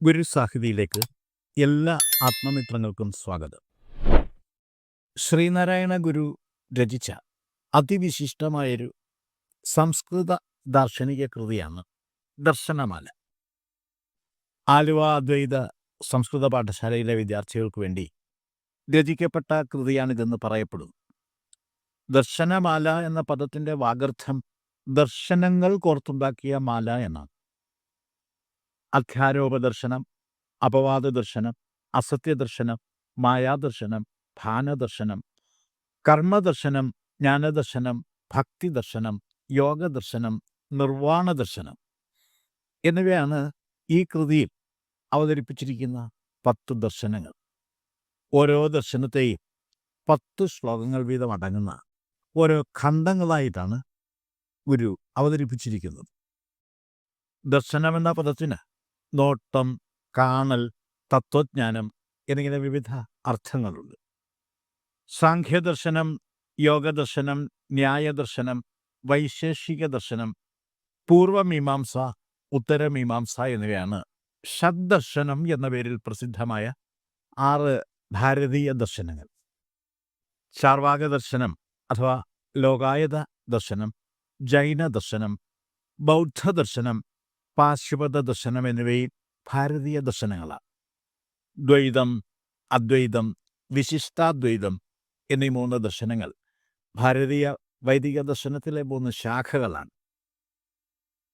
ഗുരുസാഹിതിയിലേക്ക് എല്ലാ ആത്മമിത്രങ്ങൾക്കും സ്വാഗതം. ശ്രീനാരായണ ഗുരു രചിച്ച അതിവിശിഷ്ടമായൊരു സംസ്കൃത ദാർശനിക കൃതിയാണ് ദർശനമാല. ആലുവ അദ്വൈത സംസ്കൃത പാഠശാലയിലെ വിദ്യാർത്ഥികൾക്ക് വേണ്ടി രചിക്കപ്പെട്ട കൃതിയാണിതെന്ന് പറയപ്പെടുന്നു. ദർശനമാല എന്ന പദത്തിൻ്റെ വാഗർത്ഥം ദർശനങ്ങൾ കോർത്തുണ്ടാക്കിയ മാല എന്നാണ്. അധ്യാരോപദർശനം, അപവാദദർശനം, അസത്യദർശനം, മായാദർശനം, ഭാനദർശനം, കർമ്മദർശനം, ജ്ഞാനദർശനം, ഭക്തിദർശനം, യോഗദർശനം, നിർവാണദർശനം എന്നിവയാണ് ഈ കൃതിയിൽ അവതരിപ്പിച്ചിരിക്കുന്ന 10 ദർശനങ്ങൾ. ഓരോ ദർശനത്തെയും 10 ശ്ലോകങ്ങൾ വീതം അടങ്ങുന്ന ഓരോ ഖണ്ഡങ്ങളായിട്ടാണ് ഗുരു അവതരിപ്പിച്ചിരിക്കുന്നത്. ദർശനമെന്ന പദത്തിന് നോട്ടം, കാണൽ, തത്വജ്ഞാനം എന്നിങ്ങനെ വിവിധ അർത്ഥങ്ങളുണ്ട്. സാഖ്യദർശനം, യോഗദർശനം, ന്യായദർശനം, വൈശേഷിക ദർശനം, പൂർവമീമാംസ, ഉത്തരമീമാംസ എന്നിവയാണ് ഷഡ്ദർശനം എന്ന പേരിൽ പ്രസിദ്ധമായ 6 ഭാരതീയ ദർശനങ്ങൾ. ചാർവാക ദർശനം അഥവാ ലോകായത ദർശനം, ജൈന ദർശനം, ബൗദ്ധദർശനം, പാശുപത ദർശനം എന്നിവയും ഭാരതീയ ദർശനങ്ങളാണ്. ദ്വൈതം, അദ്വൈതം, വിശിഷ്ടാദ്വൈതം എന്നീ 3 ദർശനങ്ങൾ ഭാരതീയ വൈദിക ദർശനത്തിലെ 3 ശാഖകളാണ്.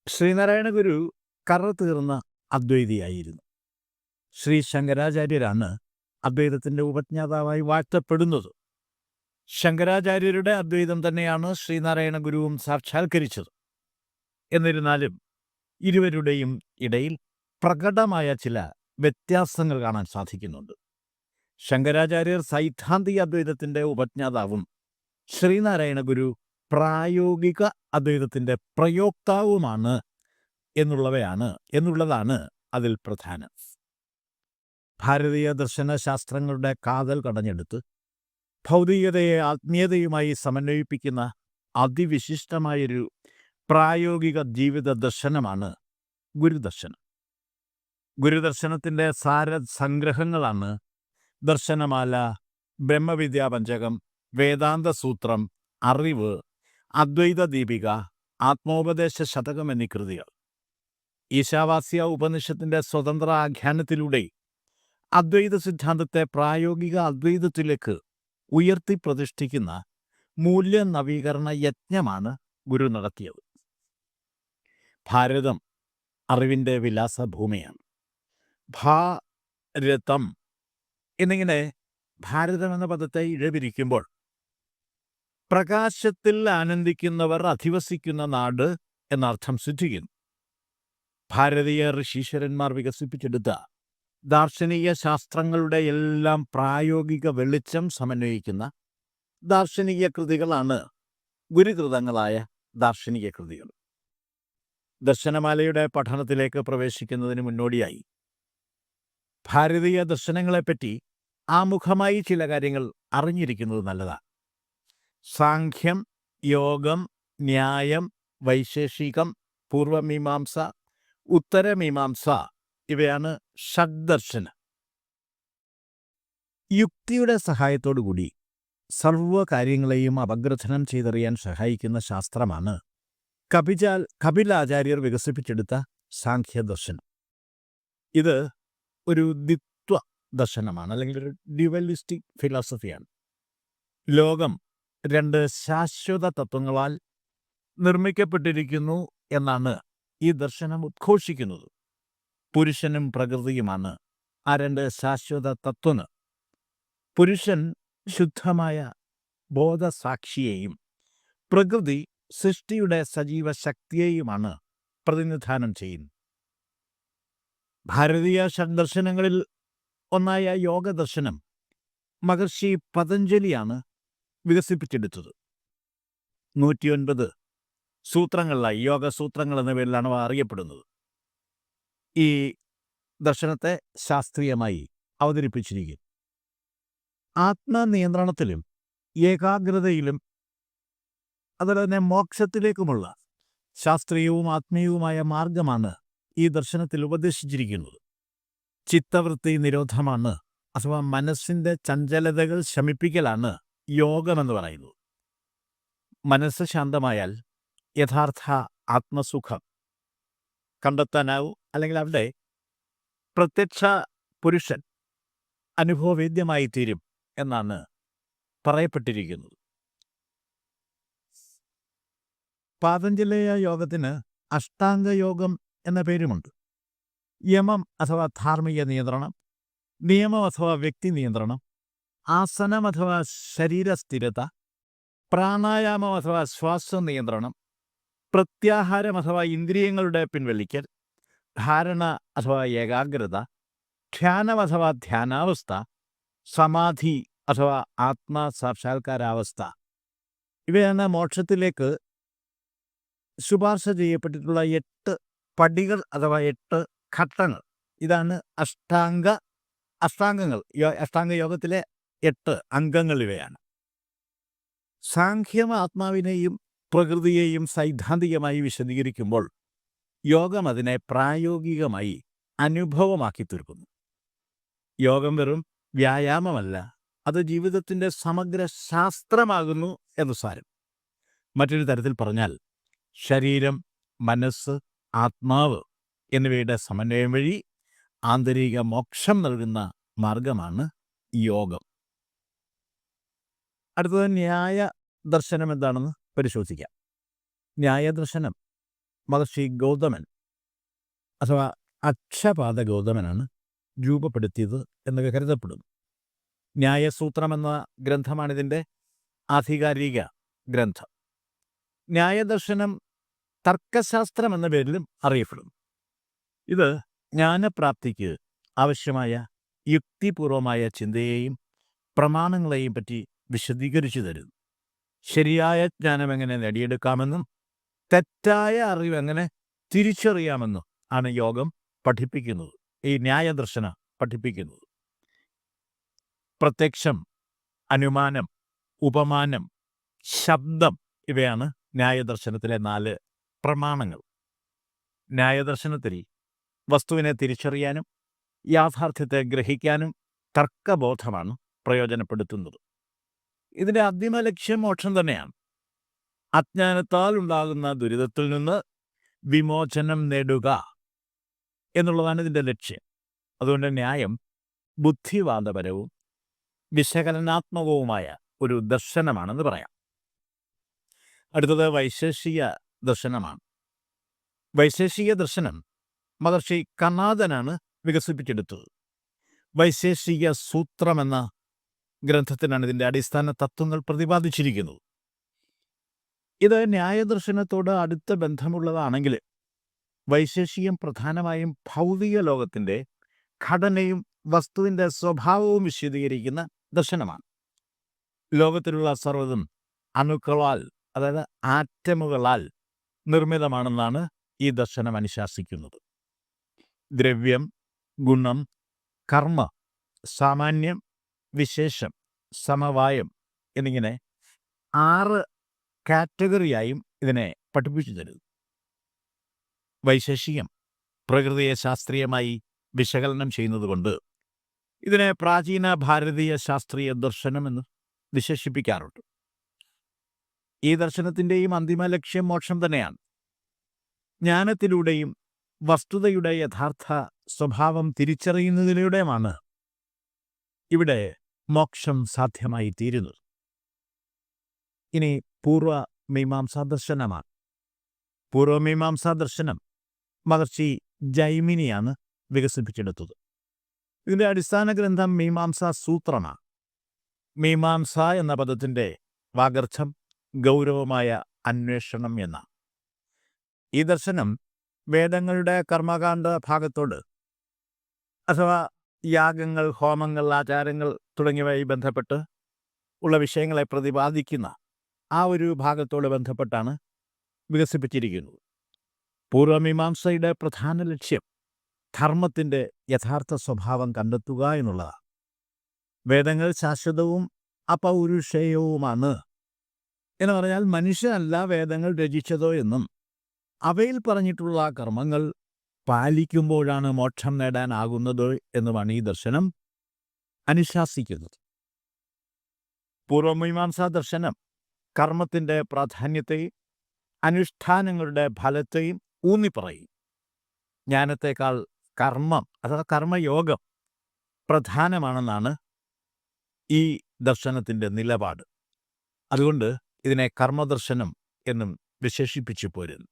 ശ്രീനാരായണ ഗുരു കറതീർന്ന അദ്വൈതിയായിരുന്നു. ശ്രീ ശങ്കരാചാര്യരാണ് അദ്വൈതത്തിൻ്റെ ഉപജ്ഞാതാവായി വാഴ്ത്തപ്പെടുന്നത്. ശങ്കരാചാര്യരുടെ അദ്വൈതം തന്നെയാണ് ശ്രീനാരായണ ഗുരുവും സാക്ഷാത്കരിച്ചത്. എന്നിരുന്നാലും ഇരുവരുടെയും ഇടയിൽ പ്രകടമായ ചില വ്യത്യാസങ്ങൾ കാണാൻ സാധിക്കുന്നുണ്ട്. ശങ്കരാചാര്യർ സൈദ്ധാന്തിക അദ്വൈതത്തിൻ്റെ ഉപജ്ഞാതാവും ശ്രീനാരായണ ഗുരു പ്രായോഗിക അദ്വൈതത്തിൻ്റെ പ്രയോക്താവുമാണ് എന്നുള്ളതാണ് അതിൽ പ്രധാനം. ഭാരതീയ ദർശനശാസ്ത്രങ്ങളുടെ കാതൽ കടഞ്ഞെടുത്ത് ഭൗതികതയെ ആത്മീയതയുമായി സമന്വയിപ്പിക്കുന്ന അതിവിശിഷ്ടമായൊരു പ്രായോഗിക ജീവിത ദർശനമാണ് ഗുരുദർശനം. ഗുരുദർശനത്തിൻ്റെ സാരസംഗ്രഹങ്ങളാണ് ദർശനമാല, ബ്രഹ്മവിദ്യാപഞ്ചകം, വേദാന്തസൂത്രം, അറിവ്, അദ്വൈത ദീപിക, ആത്മോപദേശ ശതകം എന്നീ കൃതികൾ. ഈശാവാസ്യ ഉപനിഷത്തിൻ്റെ സ്വതന്ത്ര ആഖ്യാനത്തിലൂടെ അദ്വൈത സിദ്ധാന്തത്തെ പ്രായോഗിക അദ്വൈതത്തിലേക്ക് ഉയർത്തി പ്രതിഷ്ഠിക്കുന്ന മൂല്യനവീകരണ യജ്ഞമാണ് ഗുരു നടത്തിയത്. ഭാരതം അറിവിൻ്റെ വിലാസഭൂമിയാണ്. ഭാരതം എന്നിങ്ങനെ ഭാരതം എന്ന പദത്തെ ഇഴപിരിക്കുമ്പോൾ പ്രകാശത്തിൽ ആനന്ദിക്കുന്നവർ അധിവസിക്കുന്ന നാട് എന്നർത്ഥം സിദ്ധിക്കുന്നു. ഭാരതീയ ഋഷീശ്വരന്മാർ വികസിപ്പിച്ചെടുത്ത ദാർശനിക ശാസ്ത്രങ്ങളുടെ എല്ലാം പ്രായോഗിക വെളിച്ചം സമന്വയിക്കുന്ന ദാർശനിക കൃതികളാണ് ഗുരുകൃതങ്ങളായ ദാർശനിക കൃതികൾ. ദർശനമാലയുടെ പഠനത്തിലേക്ക് പ്രവേശിക്കുന്നതിന് മുന്നോടിയായി ഭാരതീയ ദർശനങ്ങളെപ്പറ്റി ആമുഖമായി ചില കാര്യങ്ങൾ അറിഞ്ഞിരിക്കുന്നത് നല്ലതാണ്. സാഖ്യം, യോഗം, ന്യായം, വൈശേഷികം, പൂർവമീമാംസ, ഉത്തരമീമാംസ ഇവയാണ് ഷഡ്ദർശനം. യുക്തിയുടെ സഹായത്തോടുകൂടി സർവകാര്യങ്ങളെയും അപഗ്രഥനം ചെയ്തറിയാൻ സഹായിക്കുന്ന ശാസ്ത്രമാണ് കപിലാചാര്യർ വികസിപ്പിച്ചെടുത്ത സാഖ്യദർശനം. ഇത് ഒരു ദ്വിത്വ ദർശനമാണ്, അല്ലെങ്കിൽ ഒരു ഡ്യുവലിസ്റ്റിക് ഫിലോസഫിയാണ്. ലോകം 2 ശാശ്വത തത്വങ്ങളാൽ നിർമ്മിക്കപ്പെട്ടിരിക്കുന്നു എന്നാണ് ഈ ദർശനം ഉദ്ഘോഷിക്കുന്നത്. പുരുഷനും പ്രകൃതിയുമാണ് ആ 2 ശാശ്വത തത്വങ്ങൾ. പുരുഷൻ ശുദ്ധമായ ബോധസാക്ഷിയെയും പ്രകൃതി സൃഷ്ടിയുടെ സജീവ ശക്തിയെയുമാണ് പ്രതിനിധാനം ചെയ്യുന്നത്. ഭാരതീയ ഷഡ്ദർശനങ്ങളിൽ ഒന്നായ യോഗദർശനം മഹർഷി പതഞ്ജലിയാണ് വികസിപ്പിച്ചെടുത്തത്. 109 സൂത്രങ്ങളിലായി യോഗസൂത്രങ്ങൾ എന്ന പേരിലാണ് അവ അറിയപ്പെടുന്നത്. ഈ ദർശനത്തെ ശാസ്ത്രീയമായി അവതരിപ്പിച്ചിരിക്കുന്നു. ആത്മനിയന്ത്രണത്തിലും ഏകാഗ്രതയിലും അതുപോലെ തന്നെ മോക്ഷത്തിലേക്കുമുള്ള ശാസ്ത്രീയവും ആത്മീയവുമായ മാർഗമാണ് ഈ ദർശനത്തിൽ ഉപദേശിച്ചിരിക്കുന്നത്. ചിത്തവൃത്തി നിരോധമാണ്, അഥവാ മനസ്സിൻ്റെ ചഞ്ചലതകൾ ശമിപ്പിക്കലാണ് യോഗമെന്ന് പറയുന്നത്. മനസ്സ് ശാന്തമായാൽ യഥാർത്ഥ ആത്മസുഖം കണ്ടെത്താനാവും, അല്ലെങ്കിൽ അവിടെ പ്രത്യക്ഷ പുരുഷൻ അനുഭവവേദ്യമായി തീരും എന്നാണ് പറയപ്പെട്ടിരിക്കുന്നത്. പാതഞ്ജലേയ യോഗത്തിന് അഷ്ടാംഗയോഗം എന്ന പേരുമുണ്ട്. യമം അഥവാ ധാർമ്മിക നിയന്ത്രണം, നിയമം അഥവാ വ്യക്തി നിയന്ത്രണം, ആസനം അഥവാ ശരീരസ്ഥിരത, പ്രാണായാമം അഥവാ ശ്വാസ നിയന്ത്രണം, പ്രത്യാഹാരം അഥവാ ഇന്ദ്രിയങ്ങളുടെ പിൻവലിക്കൽ, ധാരണ അഥവാ ഏകാഗ്രത, ധ്യാനം അഥവാ ധ്യാനാവസ്ഥ, സമാധി അഥവാ ആത്മസാക്ഷാത്കാരാവസ്ഥ, ഇവയാണ് മോക്ഷത്തിലേക്ക് ശുപാർശ ചെയ്യപ്പെട്ടിട്ടുള്ള 8 പടികൾ അഥവാ 8 ഘട്ടങ്ങൾ. ഇതാണ് അഷ്ടാംഗങ്ങൾ. അഷ്ടാംഗ യോഗത്തിലെ 8 അംഗങ്ങൾ ഇവയാണ്. സാഖ്യം ആത്മാവിനെയും പ്രകൃതിയെയും സൈദ്ധാന്തികമായി വിശദീകരിക്കുമ്പോൾ യോഗം അതിനെ പ്രായോഗികമായി അനുഭവമാക്കി തീർക്കുന്നു. യോഗം വെറും വ്യായാമമല്ല, അത് ജീവിതത്തിൻ്റെ സമഗ്ര ശാസ്ത്രമാകുന്നു എന്ന് സാരം. മറ്റൊരു തരത്തിൽ പറഞ്ഞാൽ ശരീരം, മനസ്സ്, ആത്മാവ് എന്നിവയുടെ സമന്വയം വഴി ആന്തരിക മോക്ഷം നൽകുന്ന മാർഗമാണ് യോഗം. അടുത്തത് ന്യായ ദർശനം എന്താണെന്ന് പരിശോധിക്കാം. ന്യായദർശനം മഹർഷി ഗൗതമൻ അഥവാ അക്ഷപാദ ഗൗതമനാണ് രൂപപ്പെടുത്തിയത് എന്ന് കരുതപ്പെടുന്നു. ന്യായസൂത്രം എന്ന ഗ്രന്ഥമാണിതിൻ്റെ ആധികാരിക ഗ്രന്ഥം. ന്യായദർശനം തർക്കശാസ്ത്രം എന്ന പേരിലും അറിയപ്പെടുന്നു. ഇത് ജ്ഞാനപ്രാപ്തിക്ക് ആവശ്യമായ യുക്തിപൂർവമായ ചിന്തയെയും പ്രമാണങ്ങളെയും പറ്റി വിശദീകരിച്ചു തരുന്നു. ശരിയായ ജ്ഞാനം എങ്ങനെ നേടിയെടുക്കാമെന്നും തെറ്റായ അറിവ് എങ്ങനെ തിരിച്ചറിയാമെന്നും ആണ് യോഗം പഠിപ്പിക്കുന്നത്, ഈ ന്യായദർശന പഠിപ്പിക്കുന്നത്. പ്രത്യക്ഷം, അനുമാനം, ഉപമാനം, ശബ്ദം ഇവയാണ് ന്യായദർശനത്തിലെ 4 പ്രമാണങ്ങൾ. ന്യായദർശനത്തിൽ വസ്തുവിനെ തിരിച്ചറിയാനും യാഥാർത്ഥ്യത്തെ ഗ്രഹിക്കാനും തർക്കബോധമാണ് പ്രയോജനപ്പെടുത്തുന്നത്. ഇതിൻ്റെ അന്തിമ ലക്ഷ്യം മോക്ഷം തന്നെയാണ്. അജ്ഞാനത്താൽ ഉണ്ടാകുന്ന ദുരിതത്തിൽ നിന്ന് വിമോചനം നേടുക എന്നുള്ളതാണ് ഇതിൻ്റെ ലക്ഷ്യം. അതുകൊണ്ട് ന്യായം ബുദ്ധിവാദപരവും വിശകലനാത്മകവുമായ ഒരു ദർശനമാണെന്ന് പറയാം. അടുത്തത് വൈശേഷിക ദർശനമാണ്. വൈശേഷിക ദർശനം മഹർഷി കണാദനാണ് വികസിപ്പിച്ചെടുത്തത്. വൈശേഷിക സൂത്രം എന്ന ഗ്രന്ഥത്തിനാണ് ഇതിൻ്റെ അടിസ്ഥാന തത്വങ്ങൾ പ്രതിപാദിച്ചിരിക്കുന്നത്. ഇത് ന്യായദർശനത്തോട് അടുത്ത ബന്ധമുള്ളതാണെങ്കിൽ വൈശേഷികം പ്രധാനമായും ഭൗതിക ലോകത്തിൻ്റെ ഘടനയും വസ്തുവിൻ്റെ സ്വഭാവവും വിശദീകരിക്കുന്ന ദർശനമാണ്. ലോകത്തിലുള്ള സർവ്വതും അണുക്കളാൽ, അതായത് ആറ്റമുകളാൽ നിർമ്മിതമാണെന്നാണ് ഈ ദർശനം അനുശാസിക്കുന്നത്. ദ്രവ്യം, ഗുണം, കർമ്മ, സാമാന്യം, വിശേഷം, സമവായം എന്നിങ്ങനെ 6 കാറ്റഗറിയായും ഇതിനെ പഠിപ്പിച്ചു തരുന്നു. വൈശേഷികം പ്രകൃതിയെ ശാസ്ത്രീയമായി വിശകലനം ചെയ്യുന്നതുകൊണ്ട് ഇതിനെ പ്രാചീന ഭാരതീയ ശാസ്ത്രീയ ദർശനമെന്ന് വിശേഷിപ്പിക്കാറുണ്ട്. ഈ ദർശനത്തിൻ്റെയും അന്തിമ ലക്ഷ്യം മോക്ഷം തന്നെയാണ്. ജ്ഞാനത്തിലൂടെയും വസ്തുതയുടെ യഥാർത്ഥ സ്വഭാവം തിരിച്ചറിയുന്നതിലൂടെയുമാണ് ഇവിടെ മോക്ഷം സാധ്യമായി തീരുന്നത്. ഇനി പൂർവമീമാംസാ ദർശനമാണ്. പൂർവമീമാംസാ ദർശനം മഹർഷി ജൈമിനിയാണ് വികസിപ്പിച്ചെടുത്തത്. ഇതിൻ്റെ അടിസ്ഥാന ഗ്രന്ഥം മീമാംസാ സൂത്രമാണ്. മീമാംസ എന്ന പദത്തിൻ്റെ വാഗർത്ഥം ഗൗരവമായ അന്വേഷണം എന്നാണ്. ഈ ദർശനം വേദങ്ങളുടെ കർമ്മകാണ്ഡ ഭാഗത്തോട്, അഥവാ യാഗങ്ങൾ, ഹോമങ്ങൾ, ആചാരങ്ങൾ തുടങ്ങിയവയുമായി ബന്ധപ്പെട്ട് ഉള്ള വിഷയങ്ങളെ പ്രതിപാദിക്കുന്ന ആ ഒരു ഭാഗത്തോട് ബന്ധപ്പെട്ടാണ് വികസിപ്പിച്ചിരിക്കുന്നത്. പൂർവമീമാംസയുടെ പ്രധാന ലക്ഷ്യം ധർമ്മത്തിൻ്റെ യഥാർത്ഥ സ്വഭാവം കണ്ടെത്തുക എന്നുള്ളതാണ്. വേദങ്ങൾ ശാശ്വതവും അപൗരുഷേയവുമാണ് എന്ന് പറഞ്ഞാൽ മനുഷ്യനല്ല വേദങ്ങൾ രചിച്ചതോ എന്നും അവയിൽ പറഞ്ഞിട്ടുള്ള കർമ്മങ്ങൾ പാലിക്കുമ്പോഴാണ് മോക്ഷം നേടാനാകുന്നത് എന്നുമാണ് ഈ ദർശനം അനുശാസിക്കുന്നത്. പൂർവമീമാംസാ ദർശനം കർമ്മത്തിൻ്റെ പ്രാധാന്യത്തെയും അനുഷ്ഠാനങ്ങളുടെ ഫലത്തെയും ഊന്നിപ്പറയും. ജ്ഞാനത്തേക്കാൾ കർമ്മം അഥവാ കർമ്മയോഗം പ്രധാനമാണെന്നാണ് ഈ ദർശനത്തിൻ്റെ നിലപാട്. അതുകൊണ്ട് ഇതിനെ കർമ്മദർശനം എന്നും വിശേഷിപ്പിച്ചു പോരുന്നു.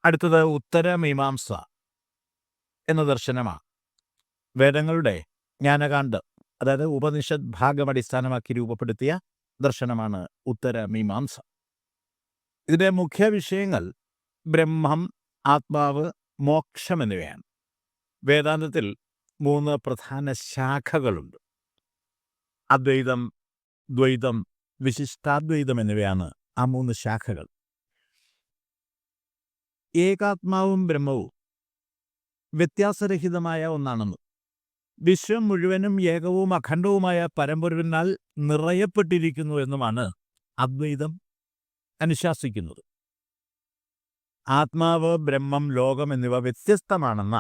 അടുത്തത് ഉത്തരമീമാംസ എന്ന ദർശനമാണ്. വേദങ്ങളുടെ ജ്ഞാനകാന്ഡം, അതായത് ഉപനിഷത് ഭാഗം അടിസ്ഥാനമാക്കി രൂപപ്പെടുത്തിയ ദർശനമാണ് ഉത്തരമീമാംസ. ഇതിൻ്റെ മുഖ്യ വിഷയങ്ങൾ ബ്രഹ്മം, ആത്മാവ്, മോക്ഷം എന്നിവയാണ്. വേദാന്തത്തിൽ 3 പ്രധാന ശാഖകളുണ്ട്. അദ്വൈതം, ദ്വൈതം, വിശിഷ്ടാദ്വൈതം എന്നിവയാണ് ആ 3 ശാഖകൾ. ഏകാത്മാവും ബ്രഹ്മവും വ്യത്യാസരഹിതമായ ഒന്നാണെന്ന്, വിശ്വം മുഴുവനും ഏകവും അഖണ്ഡവുമായ പരമ്പൊരുവിനാൽ നിറയപ്പെട്ടിരിക്കുന്നു എന്നുമാണ് അദ്വൈതം അനുശാസിക്കുന്നത്. ആത്മാവ്, ബ്രഹ്മം, ലോകം എന്നിവ വ്യത്യസ്തമാണെന്ന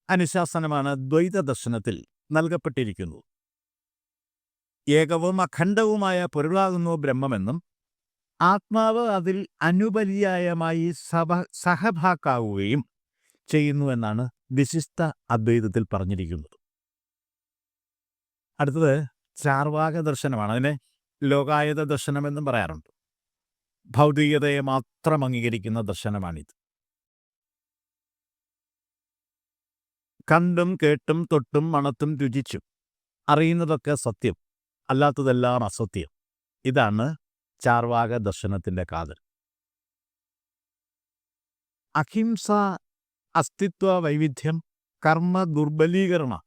അനുശാസനമാണ് ദ്വൈത ദർശനത്തിൽ നൽകപ്പെട്ടിരിക്കുന്നത്. ഏകവും അഖണ്ഡവുമായ പൊരുളാകുന്നു ബ്രഹ്മമെന്നും ആത്മാവ് അതിൽ അനുപര്യായമായി സഹഭാക്കാവുകയും ചെയ്യുന്നുവെന്നാണ് വിശിഷ്ട അദ്വൈതത്തിൽ പറഞ്ഞിരിക്കുന്നത്. അടുത്തത് ചാർവാക ദർശനമാണ്. അതിനെ ലോകായത ദർശനമെന്നും പറയാറുണ്ട്. ഭൗതികതയെ മാത്രം അംഗീകരിക്കുന്ന ദർശനമാണിത്. കണ്ടും കേട്ടും തൊട്ടും മണത്തും രുചിച്ചും അറിയുന്നതൊക്കെ സത്യം, അല്ലാത്തതെല്ലാം അസത്യം. ഇതാണ് ചാർവാക ദർശനത്തിൻ്റെ കാതൽ. അഹിംസ, അസ്തിത്വ വൈവിധ്യം, കർമ്മ ദുർബലീകരണം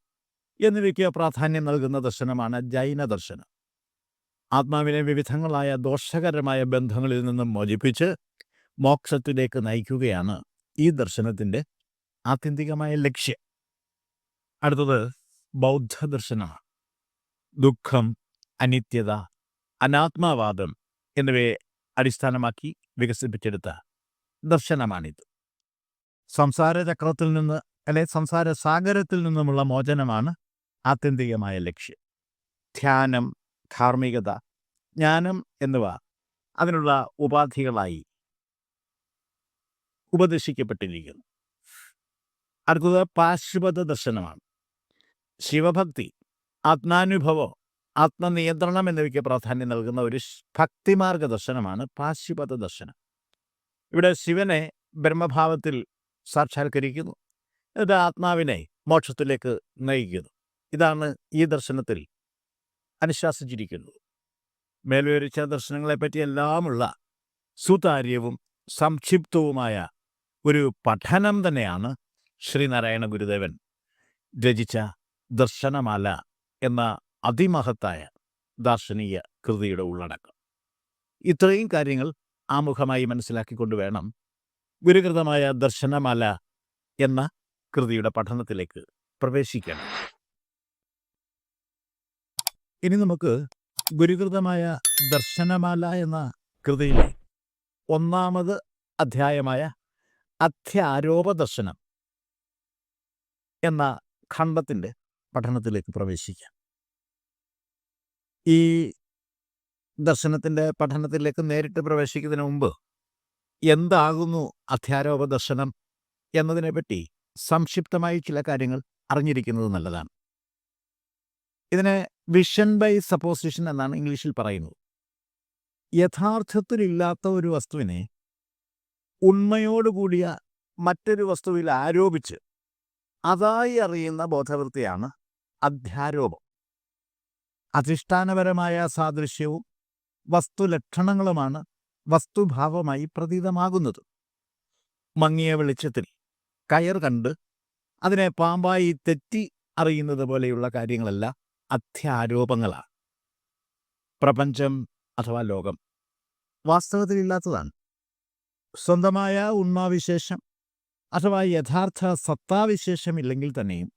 എന്നിവയ്ക്ക് പ്രാധാന്യം നൽകുന്ന ദർശനമാണ് ജൈന ദർശനം. ആത്മാവിനെ വിവിധങ്ങളായ ദോഷകരമായ ബന്ധങ്ങളിൽ നിന്നും മോചിപ്പിച്ച് മോക്ഷത്തിലേക്ക് നയിക്കുകയാണ് ഈ ദർശനത്തിൻ്റെ ആത്യന്തികമായ ലക്ഷ്യം. അടുത്തത് ബൗദ്ധദർശനമാണ്. ദുഃഖം, അനിത്യത, അനാത്മവാദം എന്നിവയെ അടിസ്ഥാനമാക്കി വികസിപ്പിച്ചെടുത്ത ദർശനമാണിത്. സംസാരചക്രത്തിൽ നിന്ന് സംസാര സാഗരത്തിൽ നിന്നുമുള്ള മോചനമാണ് ആത്യന്തികമായ ലക്ഷ്യം. ധ്യാനം, ധാർമ്മികത, ജ്ഞാനം എന്നിവ അതിനുള്ള ഉപാധികളായി ഉപദേശിക്കപ്പെട്ടിരിക്കുന്നു. അടുത്തത് പാശുപത ദർശനമാണ്. ശിവഭക്തി, ആത്മാനുഭവം, ആത്മനിയന്ത്രണം എന്നിവയ്ക്ക് പ്രാധാന്യം നൽകുന്ന ഒരു ഭക്തിമാർഗ ദർശനമാണ് പാശുപത ദർശനം. ഇവിടെ ശിവനെ ബ്രഹ്മഭാവത്തിൽ സാക്ഷാത്കരിക്കുന്നു, ഇത് ആത്മാവിനെ മോക്ഷത്തിലേക്ക് നയിക്കുന്നു. ഇതാണ് ഈ ദർശനത്തിൽ അനുശാസിച്ചിരിക്കുന്നത്. മേൽവിവരിച്ച ദർശനങ്ങളെപ്പറ്റിയെല്ലാമുള്ള സുതാര്യവും സംക്ഷിപ്തവുമായ ഒരു പഠനം തന്നെയാണ് ശ്രീനാരായണ ഗുരുദേവൻ രചിച്ച ദർശനമാല എന്ന അതിമഹത്തായ ദാർശനിക കൃതിയുടെ ഉള്ളടക്കം. ഇത്രയും കാര്യങ്ങൾ ആമുഖമായി മനസ്സിലാക്കിക്കൊണ്ട് വേണം ഗുരുകൃതമായ ദർശനമാല എന്ന കൃതിയുടെ പഠനത്തിലേക്ക് പ്രവേശിക്കണം. ഇനി നമുക്ക് ഗുരുകൃതമായ ദർശനമാല എന്ന കൃതിയിലെ 1-ാമത് അധ്യായമായ അധ്യാരോപ ദർശനം എന്ന ഖണ്ഡത്തിൻ്റെ പഠനത്തിലേക്ക് പ്രവേശിക്കാം. ഈ ദർശനത്തിൻ്റെ പഠനത്തിലേക്ക് നേരിട്ട് പ്രവേശിക്കുന്നതിന് മുമ്പ് എന്താകുന്നു അധ്യാരോപ ദർശനം എന്നതിനെപ്പറ്റി സംക്ഷിപ്തമായി ചില കാര്യങ്ങൾ അറിഞ്ഞിരിക്കുന്നത് നല്ലതാണ്. ഇതിനെ വിഷൻ ബൈ സപ്പോസിഷൻ എന്നാണ് ഇംഗ്ലീഷിൽ പറയുന്നത്. യഥാർത്ഥത്തിലില്ലാത്ത ഒരു വസ്തുവിനെ ഉണ്മയോടുകൂടിയ മറ്റൊരു വസ്തുവിൽ ആരോപിച്ച് അതായി അറിയുന്ന ബോധവൃത്തിയാണ് അധ്യാരോപം. അധിഷ്ഠാനപരമായ സാദൃശ്യവും വസ്തുലക്ഷണങ്ങളുമാണ് വസ്തുഭാവമായി പ്രതീതമാകുന്നത്. മങ്ങിയ വെളിച്ചത്തിൽ കയർ കണ്ട് അതിനെ പാമ്പായി തെറ്റി അറിയുന്നത് പോലെയുള്ള കാര്യങ്ങളെല്ലാം അധ്യാരോപങ്ങളാണ്. പ്രപഞ്ചം അഥവാ ലോകം വാസ്തവത്തിലില്ലാത്തതാണ്. സ്വന്തമായ ഉണ്മാവിശേഷം അഥവാ യഥാർത്ഥ സത്താവിശേഷമില്ലെങ്കിൽ തന്നെയും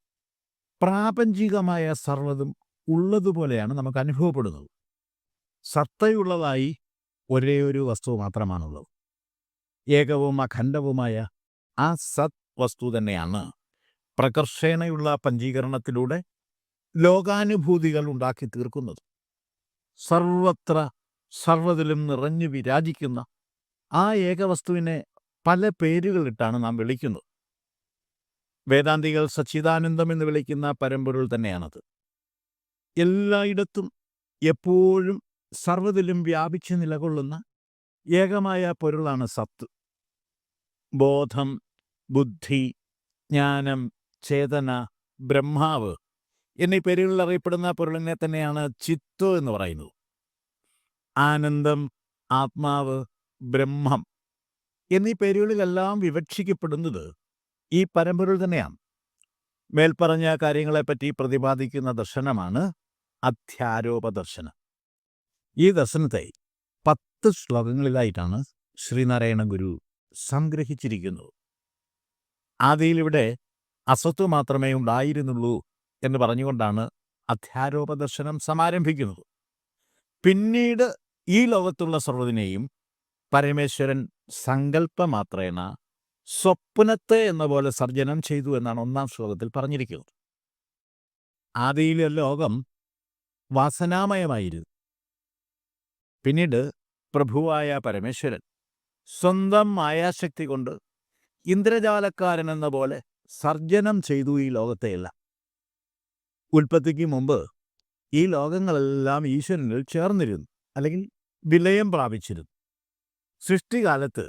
പ്രാപഞ്ചികമായ സർവ്വതും ഉള്ളതുപോലെയാണ് നമുക്ക് അനുഭവപ്പെടുന്നത്. സത്തയുള്ളതായി ഒരേ ഒരു വസ്തു മാത്രമാണുള്ളത്. ഏകവും അഖണ്ഡവുമായ ആ സത് വസ്തു തന്നെയാണ് പ്രകർഷേണയുള്ള പഞ്ചീകരണത്തിലൂടെ ലോകാനുഭൂതികൾ ഉണ്ടാക്കി തീർക്കുന്നത്. സർവത്ര സർവ്വതിലും നിറഞ്ഞു വിരാജിക്കുന്ന ആ ഏകവസ്തുവിനെ പല പേരുകളിട്ടാണ് നാം വിളിക്കുന്നത്. വേദാന്തികൾ സച്ചിദാനന്ദം എന്ന് വിളിക്കുന്ന പരമ്പൊരുൾ തന്നെയാണത്. എല്ലായിടത്തും എപ്പോഴും സർവ്വതിലും വ്യാപിച്ച് നിലകൊള്ളുന്ന ഏകമായ പൊരുളാണ് സത്ത്. ബോധം, ബുദ്ധി, ജ്ഞാനം, ചേതന, ബ്രഹ്മാവ് എന്നീ പേരുകളിൽ അറിയപ്പെടുന്ന പൊരുളിനെ തന്നെയാണ് ചിത്ത് എന്ന് പറയുന്നത്. ആനന്ദം, ആത്മാവ്, ബ്രഹ്മം എന്നീ പേരുകളിലെല്ലാം വിവക്ഷിക്കപ്പെടുന്നത് ഈ പരമ്പൊരുൾ തന്നെയാണ്. മേൽപ്പറഞ്ഞ കാര്യങ്ങളെപ്പറ്റി പ്രതിപാദിക്കുന്ന ദർശനമാണ് അധ്യാരോപദർശനം. ഈ ദർശനത്തെ 10 ശ്ലോകങ്ങളിലായിട്ടാണ് ശ്രീനാരായണ ഗുരു സംഗ്രഹിച്ചിരിക്കുന്നത്. ആദിയിലിവിടെ അസത്ത് മാത്രമേ ഉണ്ടായിരുന്നുള്ളൂ എന്ന് പറഞ്ഞുകൊണ്ടാണ് അധ്യാരോപദർശനം സമാരംഭിക്കുന്നത്. പിന്നീട് ഈ ലോകത്തുള്ള സർവ്വതിനെയും പരമേശ്വരൻ സങ്കല്പമാത്രേണ സ്വപ്നത്തെ എന്ന പോലെ സർജനം ചെയ്തു എന്നാണ് 1-ാം ശ്ലോകത്തിൽ പറഞ്ഞിരിക്കുന്നത്. ആദിയിലെ ലോകം വാസനാമയമായിരുന്നു. പിന്നീട് പ്രഭുവായ പരമേശ്വരൻ സ്വന്തം മായാശക്തി കൊണ്ട് ഇന്ദ്രജാലക്കാരൻ എന്ന പോലെ സർജനം ചെയ്തു ഈ ലോകത്തെയെല്ലാം. ഉൽപ്പത്തിക്ക് മുമ്പ് ഈ ലോകങ്ങളെല്ലാം ഈശ്വരനിൽ ചേർന്നിരുന്നു, അല്ലെങ്കിൽ വിലയം പ്രാപിച്ചിരുന്നു. സൃഷ്ടികാലത്ത്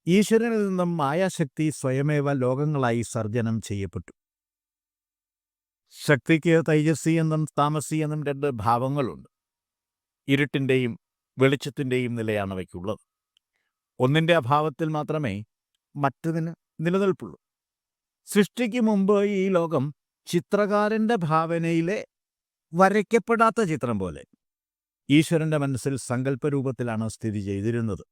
ഈശ്വരനിൽ നിന്നും മായാശക്തി സ്വയമേവ ലോകങ്ങളായി സർജനം ചെയ്യപ്പെട്ടു. ശക്തിക്ക് തൈജസി എന്നും താമസി എന്നും 2 ഭാവങ്ങളുണ്ട്. ഇരുട്ടിൻ്റെയും വെളിച്ചത്തിൻ്റെയും നിലയാണ് അവയ്ക്കുള്ളത്. ഒന്നിൻ്റെ അഭാവത്തിൽ മാത്രമേ മറ്റതിന് നിലനിൽപ്പുള്ളൂ. സൃഷ്ടിക്ക് മുമ്പ് ഈ ലോകം ചിത്രകാരൻ്റെ ഭാവനയിലെ വരയ്ക്കപ്പെടാത്ത ചിത്രം പോലെ ഈശ്വരൻ്റെ മനസ്സിൽ സങ്കല്പരൂപത്തിലാണ് സ്ഥിതി ചെയ്തിരുന്നത്.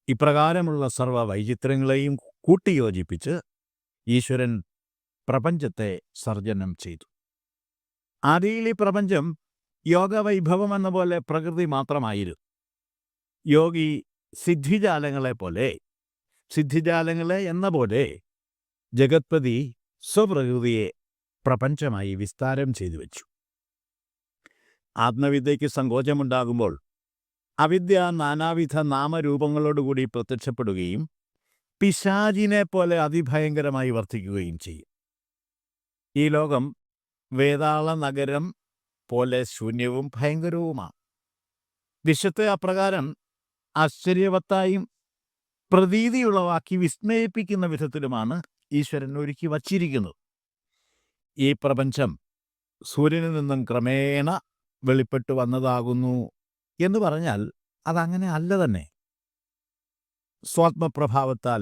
ഇപ്രകാരമുള്ള സർവ്വ വൈചിത്രങ്ങളെയും കൂട്ടിയോജിപ്പിച്ച് ഈശ്വരൻ പ്രപഞ്ചത്തെ സർജനം ചെയ്തു. ആദിയിൽ ഈ പ്രപഞ്ചം യോഗവൈഭവം എന്ന പോലെ പ്രകൃതി മാത്രമായിരുന്നു. യോഗി സിദ്ധിജാലങ്ങളെ എന്ന പോലെ ജഗത്പതി സ്വപ്രകൃതിയെ പ്രപഞ്ചമായി വിസ്താരം ചെയ്തു വച്ചു. ആത്മവിദ്യയ്ക്ക് സങ്കോചമുണ്ടാകുമ്പോൾ അവിദ്യ നാനാവിധ നാമരൂപങ്ങളോടുകൂടി പ്രത്യക്ഷപ്പെടുകയും പിശാചിനെ പോലെ അതിഭയങ്കരമായി വർത്തിക്കുകയും ചെയ്യും. ഈ ലോകം വേതാള നഗരം പോലെ ശൂന്യവും ഭയങ്കരവുമാണ്. വിശ്വത്തെ അപ്രകാരം ആശ്ചര്യവത്തായും പ്രതീതിയുളവാക്കി വിസ്മയിപ്പിക്കുന്ന വിധത്തിലുമാണ് ഈശ്വരൻ ഒരുക്കി വച്ചിരിക്കുന്നത്. ഈ പ്രപഞ്ചം സൂര്യനിൽ നിന്നും ക്രമേണ വെളിപ്പെട്ടു വന്നതാകുന്നു എന്ന് പറഞ്ഞാൽ അതങ്ങനെ അല്ല തന്നെ. സ്വാത്മപ്രഭാവത്താൽ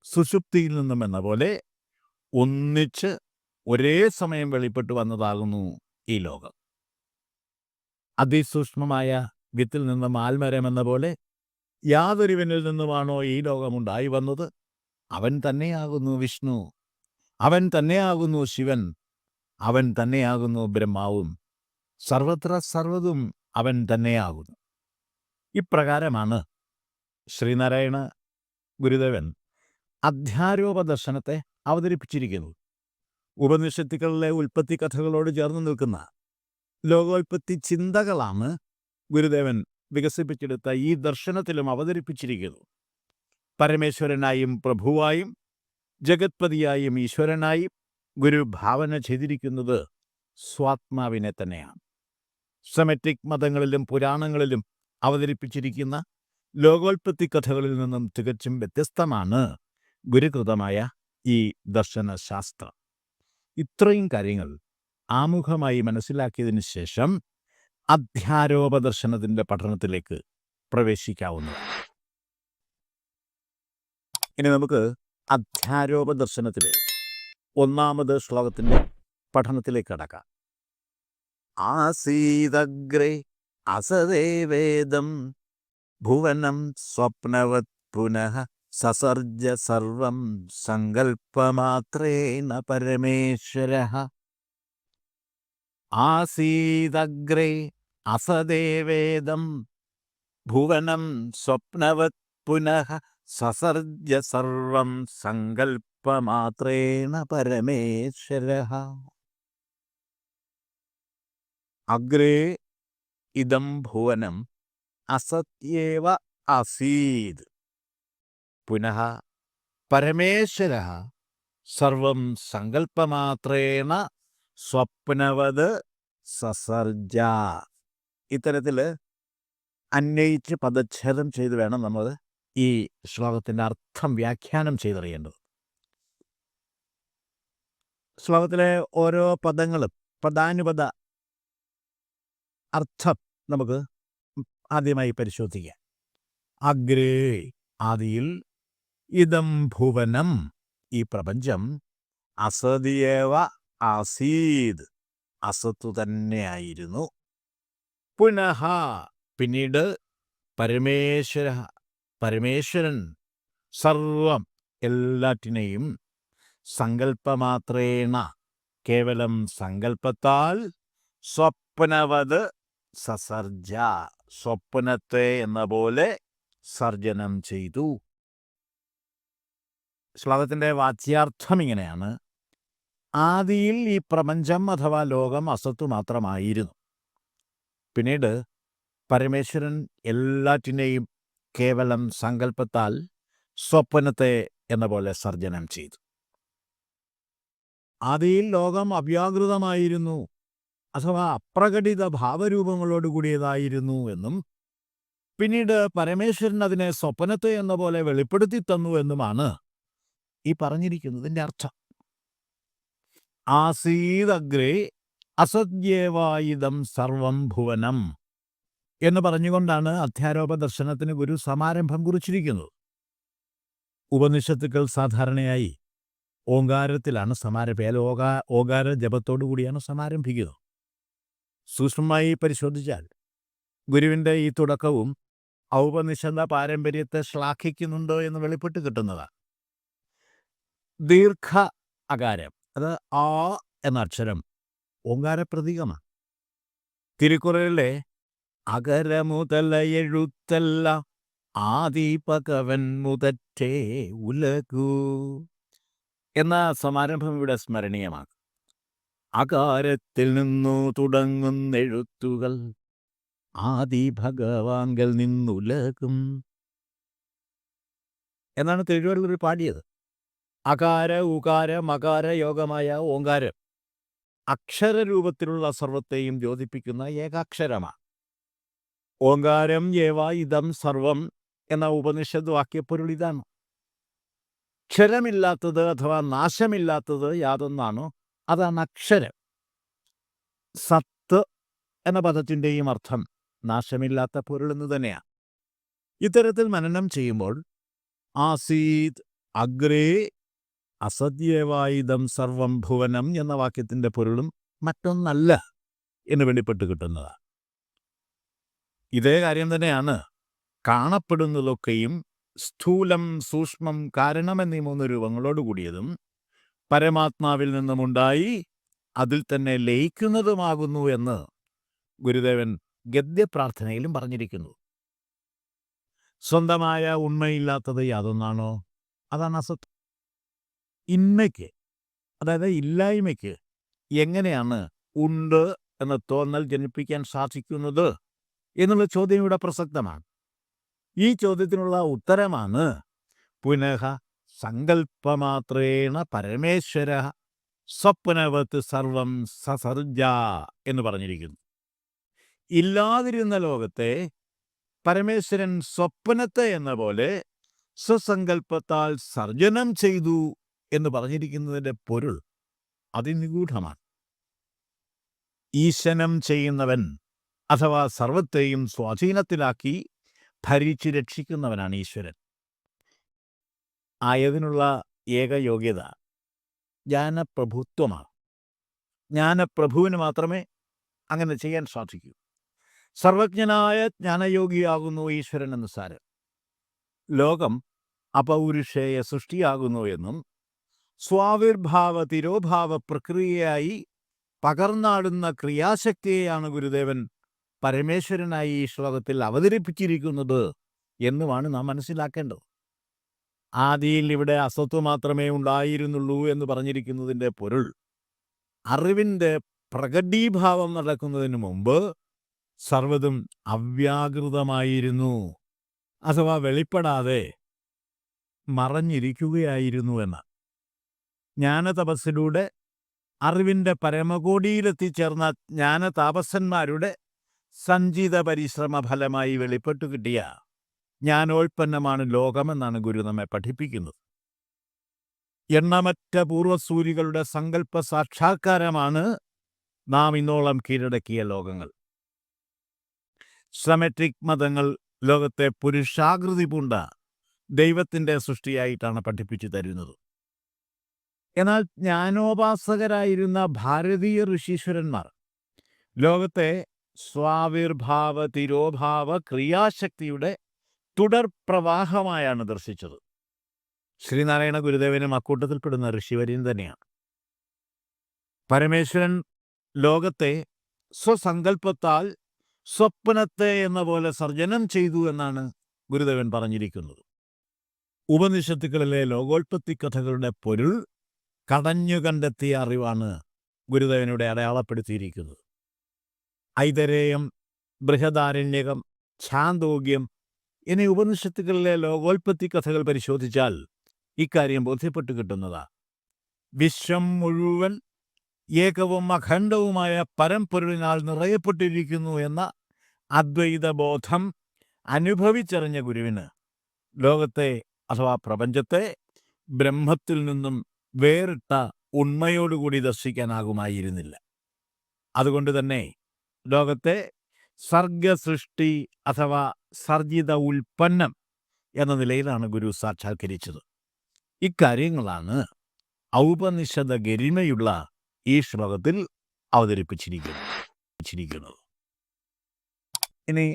സുഷുപ്തിയിൽ നിന്നും എന്ന പോലെ ഒന്നിച്ച് ഒരേ സമയം വെളിപ്പെട്ടു വന്നതാകുന്നു ഈ ലോകം. അതിസൂക്ഷ്മമായ വിത്തിൽ നിന്നും ആൽമരം എന്ന പോലെ യാതൊരുവനിൽ നിന്നുമാണോ ഈ ലോകമുണ്ടായി വന്നത്, അവൻ തന്നെയാകുന്നു വിഷ്ണു, അവൻ തന്നെയാകുന്നു ശിവൻ, അവൻ തന്നെയാകുന്നു ബ്രഹ്മാവും, സർവത്ര സർവ്വതും അവൻ തന്നെയാകുന്നു. ഇപ്രകാരമാണ് ശ്രീനാരായണ ഗുരുദേവൻ അധ്യാരോപദർശനത്തെ അവതരിപ്പിച്ചിരിക്കുന്നത്. ഉപനിഷത്തുക്കളിലെ ഉൽപ്പത്തി കഥകളോട് ചേർന്ന് നിൽക്കുന്ന ലോകോൽപ്പത്തി ചിന്തകളാണ് ഗുരുദേവൻ വികസിപ്പിച്ചെടുത്ത ഈ ദർശനത്തിലും അവതരിപ്പിച്ചിരിക്കുന്നു. പരമേശ്വരനായും പ്രഭുവായും ജഗത്പതിയായും ഈശ്വരനായും ഗുരു ഭാവന ചെയ്തിരിക്കുന്നത് സ്വാത്മാവിനെ തന്നെയാണ്. സെമറ്റിക് മതങ്ങളിലും പുരാണങ്ങളിലും അവതരിപ്പിച്ചിരിക്കുന്ന ലോകോൽപ്പത്തി കഥകളിൽ നിന്നും തികച്ചും വ്യത്യസ്തമാണ് ഗുരുകൃതമായ ഈ ദർശനശാസ്ത്രം. ഇത്രയും കാര്യങ്ങൾ ആമുഖമായി മനസ്സിലാക്കിയതിനു ശേഷം അധ്യാരോപദർശനത്തിൻ്റെ പഠനത്തിലേക്ക് പ്രവേശിക്കാവുന്നതാണ്. ഇനി നമുക്ക് അധ്യാരോപദർശനത്തിലെ 1-ാമത് ശ്ലോകത്തിൻ്റെ പഠനത്തിലേക്ക് കടക്കാം. ആസീദഗ്രേ അസദേവേദം ഭുവനം സ്വപ്നവത് പുനഃ സസർജ സർവം സങ്കൽപ്പമാത്രേണ പരമേശ്വരഃ. ആസീദഗ്രേ അസദേവേദം ഭുവനം സ്വപ്നവത് പുനഃ സസർജ സർവം സങ്കൽപ്പമാത്രേണ പരമേശ്വരഃ. അഗ്രേ ഇദം ഭുവനം അസത്യേവ ആസീത്. പുനഃ പരമേശ്വരഃ സർവം സങ്കല്പമാത്രേണ സ്വപ്നവത് സസർജ. ഇത്തരത്തിൽ അന്വയിച്ച് പദച്ഛേദം ചെയ്ത് വേണം നമ്മൾ ഈ ശ്ലോകത്തിൻ്റെ അർത്ഥം വ്യാഖ്യാനം ചെയ്തറിയേണ്ടത്. ശ്ലോകത്തിലെ ഓരോ പദങ്ങളും പദാനുപദ അർത്ഥം നമുക്ക് ആദ്യമായി പരിശോധിക്കാം. അഗ്രേ ആദിയിൽ, ഇദം ഭുവനം ഈ പ്രപഞ്ചം, അസതിയേവ ആസീത് അസത്തു തന്നെയായിരുന്നു. പുനഃ പിന്നീട്, പരമേശ്വര പരമേശ്വരൻ സർവം എല്ലാറ്റിനെയും സങ്കല്പമാത്രേണ കേവലം സങ്കല്പത്താൽ സ്വപ്നവത് സസർജ സ്വപ്നത്തെ എന്ന പോലെ സർജനം ചെയ്തു. ശ്ലോകത്തിൻ്റെ വാച്യാർത്ഥം ഇങ്ങനെയാണ്. ആദിയിൽ ഈ പ്രപഞ്ചം അഥവാ ലോകം അസത്തു മാത്രമായിരുന്നു. പിന്നീട് പരമേശ്വരൻ എല്ലാറ്റിനെയും കേവലം സങ്കല്പത്താൽ സ്വപ്നത്തെ എന്ന പോലെ സർജനം ചെയ്തു. ആദിയിൽ ലോകം അവ്യാകൃതമായിരുന്നു അഥവാ അപ്രകടിത ഭാവരൂപങ്ങളോടുകൂടിയതായിരുന്നു എന്നും പിന്നീട് പരമേശ്വരൻ അതിനെ സ്വപ്നത്തെ എന്ന പോലെ വെളിപ്പെടുത്തി തന്നു എന്നുമാണ് ഈ പറഞ്ഞിരിക്കുന്നതിൻ്റെ അർത്ഥം. ആസീദഗ്രേ അസദ്യേവായിദം സർവം ഭുവനം എന്ന് പറഞ്ഞുകൊണ്ടാണ് അധ്യാരോപ ദർശനത്തിന് ഗുരു സമാരംഭം കുറിച്ചിരിക്കുന്നത്. ഉപനിഷത്തുക്കൾ സാധാരണയായി ഓങ്കാരത്തിലാണ് ഓങ്കാര ജപത്തോടു കൂടിയാണ് സമാരംഭിക്കുന്നത്. സൂക്ഷ്മമായി പരിശോധിച്ചാൽ ഗുരുവിൻ്റെ ഈ തുടക്കവും ഔപനിഷദ പാരമ്പര്യത്തെ ശ്ലാഘിക്കുന്നുണ്ടോ എന്ന് വെളിപ്പെട്ട് കിട്ടുന്നതാണ്. ദീർഘ അകാരം, അത് ആ എന്ന അക്ഷരം ഓങ്കാര പ്രതീകമാണ്. തിരുക്കുറളിലെ അകരമുതല എഴുത്തല്ല ആദിപകവൻ മുതറ്റേ ഉലകൂ എന്ന സമാരംഭം ഇവിടെ സ്മരണീയമാണ്. അകാരത്തിൽ നിന്നു തുടങ്ങുന്ന എഴുത്തുകൾ ആദി ഭഗവാങ്കൽ നിന്നുലകും എന്നാണ് തിരുവള്ളുവർ പാടിയത്. അകാര ഉകാര മകാര യോഗമായ ഓങ്കാരം അക്ഷരരൂപത്തിലുള്ള സർവത്തെയും ദ്യോതിപ്പിക്കുന്ന ഏകാക്ഷരമാണ്. ഓങ്കാരം ഏവ ഇദം സർവം എന്ന ഉപനിഷത്ത് വാക്യപ്പൊരുൾ ഇതാണ്. ക്ഷരമില്ലാത്തത് അഥവാ നാശമില്ലാത്തത് യാതൊന്നാണോ അതാണ് അക്ഷരം. സത്ത് എന്ന പദത്തിൻ്റെയും അർത്ഥം നാശമില്ലാത്ത പൊരുളെന്ന് തന്നെയാണ്. ഇത്തരത്തിൽ മനനം ചെയ്യുമ്പോൾ ആസീത് അഗ്രേ അസദ്യേവായിദം സർവം ഭുവനം എന്ന വാക്യത്തിൻ്റെ പൊരുളും മറ്റൊന്നല്ല എന്ന് വെളിപ്പെട്ട് കിട്ടുന്നതാണ്. ഇതേ കാര്യം തന്നെയാണ് കാണപ്പെടുന്നതൊക്കെയും സ്ഥൂലം സൂക്ഷ്മം കാരണം എന്നീ 3 രൂപങ്ങളോട് കൂടിയതും പരമാത്മാവിൽ നിന്നുമുണ്ടായി അതിൽ തന്നെ ലയിക്കുന്നതുമാകുന്നു എന്ന് ഗുരുദേവൻ ഗദ്യപ്രാർത്ഥനയിലും പറഞ്ഞിരിക്കുന്നു. സ്വന്തമായ ഉണ്മയില്ലാത്തത് യാതൊന്നാണോ അതാണ് അസത്ത്. ഇന്മയ്ക്ക്, അതായത് ഇല്ലായ്മയ്ക്ക് എങ്ങനെയാണ് ഉണ്ട് എന്ന തോന്നൽ ജനിപ്പിക്കാൻ സാധിക്കുന്നത് എന്നുള്ള ചോദ്യം ഇവിടെ പ്രസക്തമാണ്. ഈ ചോദ്യത്തിനുള്ള ഉത്തരമാണ് പുനഃ സങ്കല്പമാത്രേണ പരമേശ്വര സ്വപ്നവത് സർവം സസർജ എന്ന് പറഞ്ഞിരിക്കുന്നു. ഇല്ലാതിരുന്ന ലോകത്തെ പരമേശ്വരൻ സ്വപ്നത്തെ എന്ന പോലെ സ്വസങ്കല്പത്താൽ സർജനം ചെയ്തു എന്ന് പറഞ്ഞിരിക്കുന്നതിൻ്റെ പൊരുൾ അതിനിഗൂഢമാണ്. ഈശനം ചെയ്യുന്നവൻ അഥവാ സർവത്തെയും സ്വാധീനത്തിലാക്കി ഭരിച്ച് രക്ഷിക്കുന്നവനാണ് ഈശ്വരൻ. ആയതിനുള്ള ഏക യോഗ്യത ജ്ഞാനപ്രഭുത്വമാണ്. ജ്ഞാനപ്രഭുവിന് മാത്രമേ അങ്ങനെ ചെയ്യാൻ സാധിക്കൂ. സർവജ്ഞനായ ജ്ഞാനയോഗിയാകുന്നു ഈശ്വരൻ എന്ന് സാരം. ലോകം അപൗരുഷേയ സൃഷ്ടിയാകുന്നു എന്നും സ്വാവിർഭാവ തിരോഭാവ പ്രക്രിയയായി പകർന്നാടുന്ന ക്രിയാശക്തിയെയാണ് ഗുരുദേവൻ പരമേശ്വരനായി ഈ ശ്ലോകത്തിൽ അവതരിപ്പിച്ചിരിക്കുന്നത് എന്നുമാണ് നാം മനസ്സിലാക്കേണ്ടത്. ആദിയിൽ ഇവിടെ അസത്ത് മാത്രമേ ഉണ്ടായിരുന്നുള്ളൂ എന്ന് പറഞ്ഞിരിക്കുന്നതിൻ്റെ പൊരുൾ, അറിവിൻ്റെ പ്രകടീഭാവം നടക്കുന്നതിന് മുമ്പ് സർവ്വതും അവ്യാകൃതമായിരുന്നു, അഥവാ വെളിപ്പെടാതെ മറഞ്ഞിരിക്കുകയായിരുന്നു എന്ന്. ജ്ഞാനതപസ്സിലൂടെ അറിവിൻ്റെ പരമകോടിയിലെത്തിച്ചേർന്ന ജ്ഞാനതാപസന്മാരുടെ സഞ്ചിത പരിശ്രമ ഫലമായി വെളിപ്പെട്ടു കിട്ടിയ ജ്ഞാനോൽപ്പന്നമാണ് ലോകമെന്നാണ് ഗുരു നമ്മെ പഠിപ്പിക്കുന്നത്. എണ്ണമറ്റ പൂർവസൂരികളുടെ സങ്കല്പ സാക്ഷാത്കാരമാണ് നാം ഇന്നോളം കീഴടക്കിയ ലോകങ്ങൾ. സെമറ്റിക് മതങ്ങൾ ലോകത്തെ പുരുഷാകൃതി പൂണ്ട ദൈവത്തിൻ്റെ സൃഷ്ടിയായിട്ടാണ് പഠിപ്പിച്ചു തരുന്നത്. എന്നാൽ ജ്ഞാനോപാസകരായിരുന്ന ഭാരതീയ ഋഷീശ്വരന്മാർ ലോകത്തെ സ്വാവിർഭാവ തിരോഭാവ ക്രിയാശക്തിയുടെ തുടർ പ്രവാഹമായാണ് ദർശിച്ചത്. ശ്രീനാരായണ ഗുരുദേവനും അക്കൂട്ടത്തിൽപ്പെടുന്ന ഋഷിവര്യൻ തന്നെയാണ്. പരമേശ്വരൻ ലോകത്തെ സ്വസങ്കല്പത്താൽ സ്വപ്നത്തെ എന്ന പോലെ സർജനം ചെയ്തു എന്നാണ് ഗുരുദേവൻ പറഞ്ഞിരിക്കുന്നത്. ഉപനിഷത്തുക്കളിലെ ലോകോൽപ്പത്തി കഥകളുടെ പൊരുൾ കടഞ്ഞു കണ്ടെത്തിയ അറിവാണ് ഗുരുദേവനിവിടെ അടയാളപ്പെടുത്തിയിരിക്കുന്നത്. ഐതരേയം, ബൃഹദാരണ്യകം, ഛാന്തോഗ്യം എന്നീ ഉപനിഷത്തുക്കളിലെ ലോകോൽപ്പത്തി കഥകൾ പരിശോധിച്ചാൽ ഇക്കാര്യം ബോധ്യപ്പെട്ടു കിട്ടുന്നതാണ്. വിശ്വം മുഴുവൻ ഏകവും അഖണ്ഡവുമായ പരമ്പൊരുളിനാൽ നിറയപ്പെട്ടിരിക്കുന്നു എന്ന അദ്വൈത ബോധം അനുഭവിച്ചറിഞ്ഞ ഗുരുവിന് ലോകത്തെ അഥവാ പ്രപഞ്ചത്തെ ബ്രഹ്മത്തിൽ നിന്നും വേറിട്ട ഉണ്മയോടുകൂടി ദർശിക്കാനാകുമായിരുന്നില്ല. അതുകൊണ്ട് തന്നെ ലോകത്തെ സർഗസൃഷ്ടി അഥവാ സർജിത ഉൽപ്പന്നം എന്ന നിലയിലാണ് ഗുരു സാക്ഷാത്കരിച്ചത്. ഇക്കാര്യങ്ങളാണ് ഔപനിഷദ ഗരിമയുള്ള ഈ ശ്ലോകത്തിൽ അവതരിപ്പിച്ചിരിക്കുന്നത്. ഇനി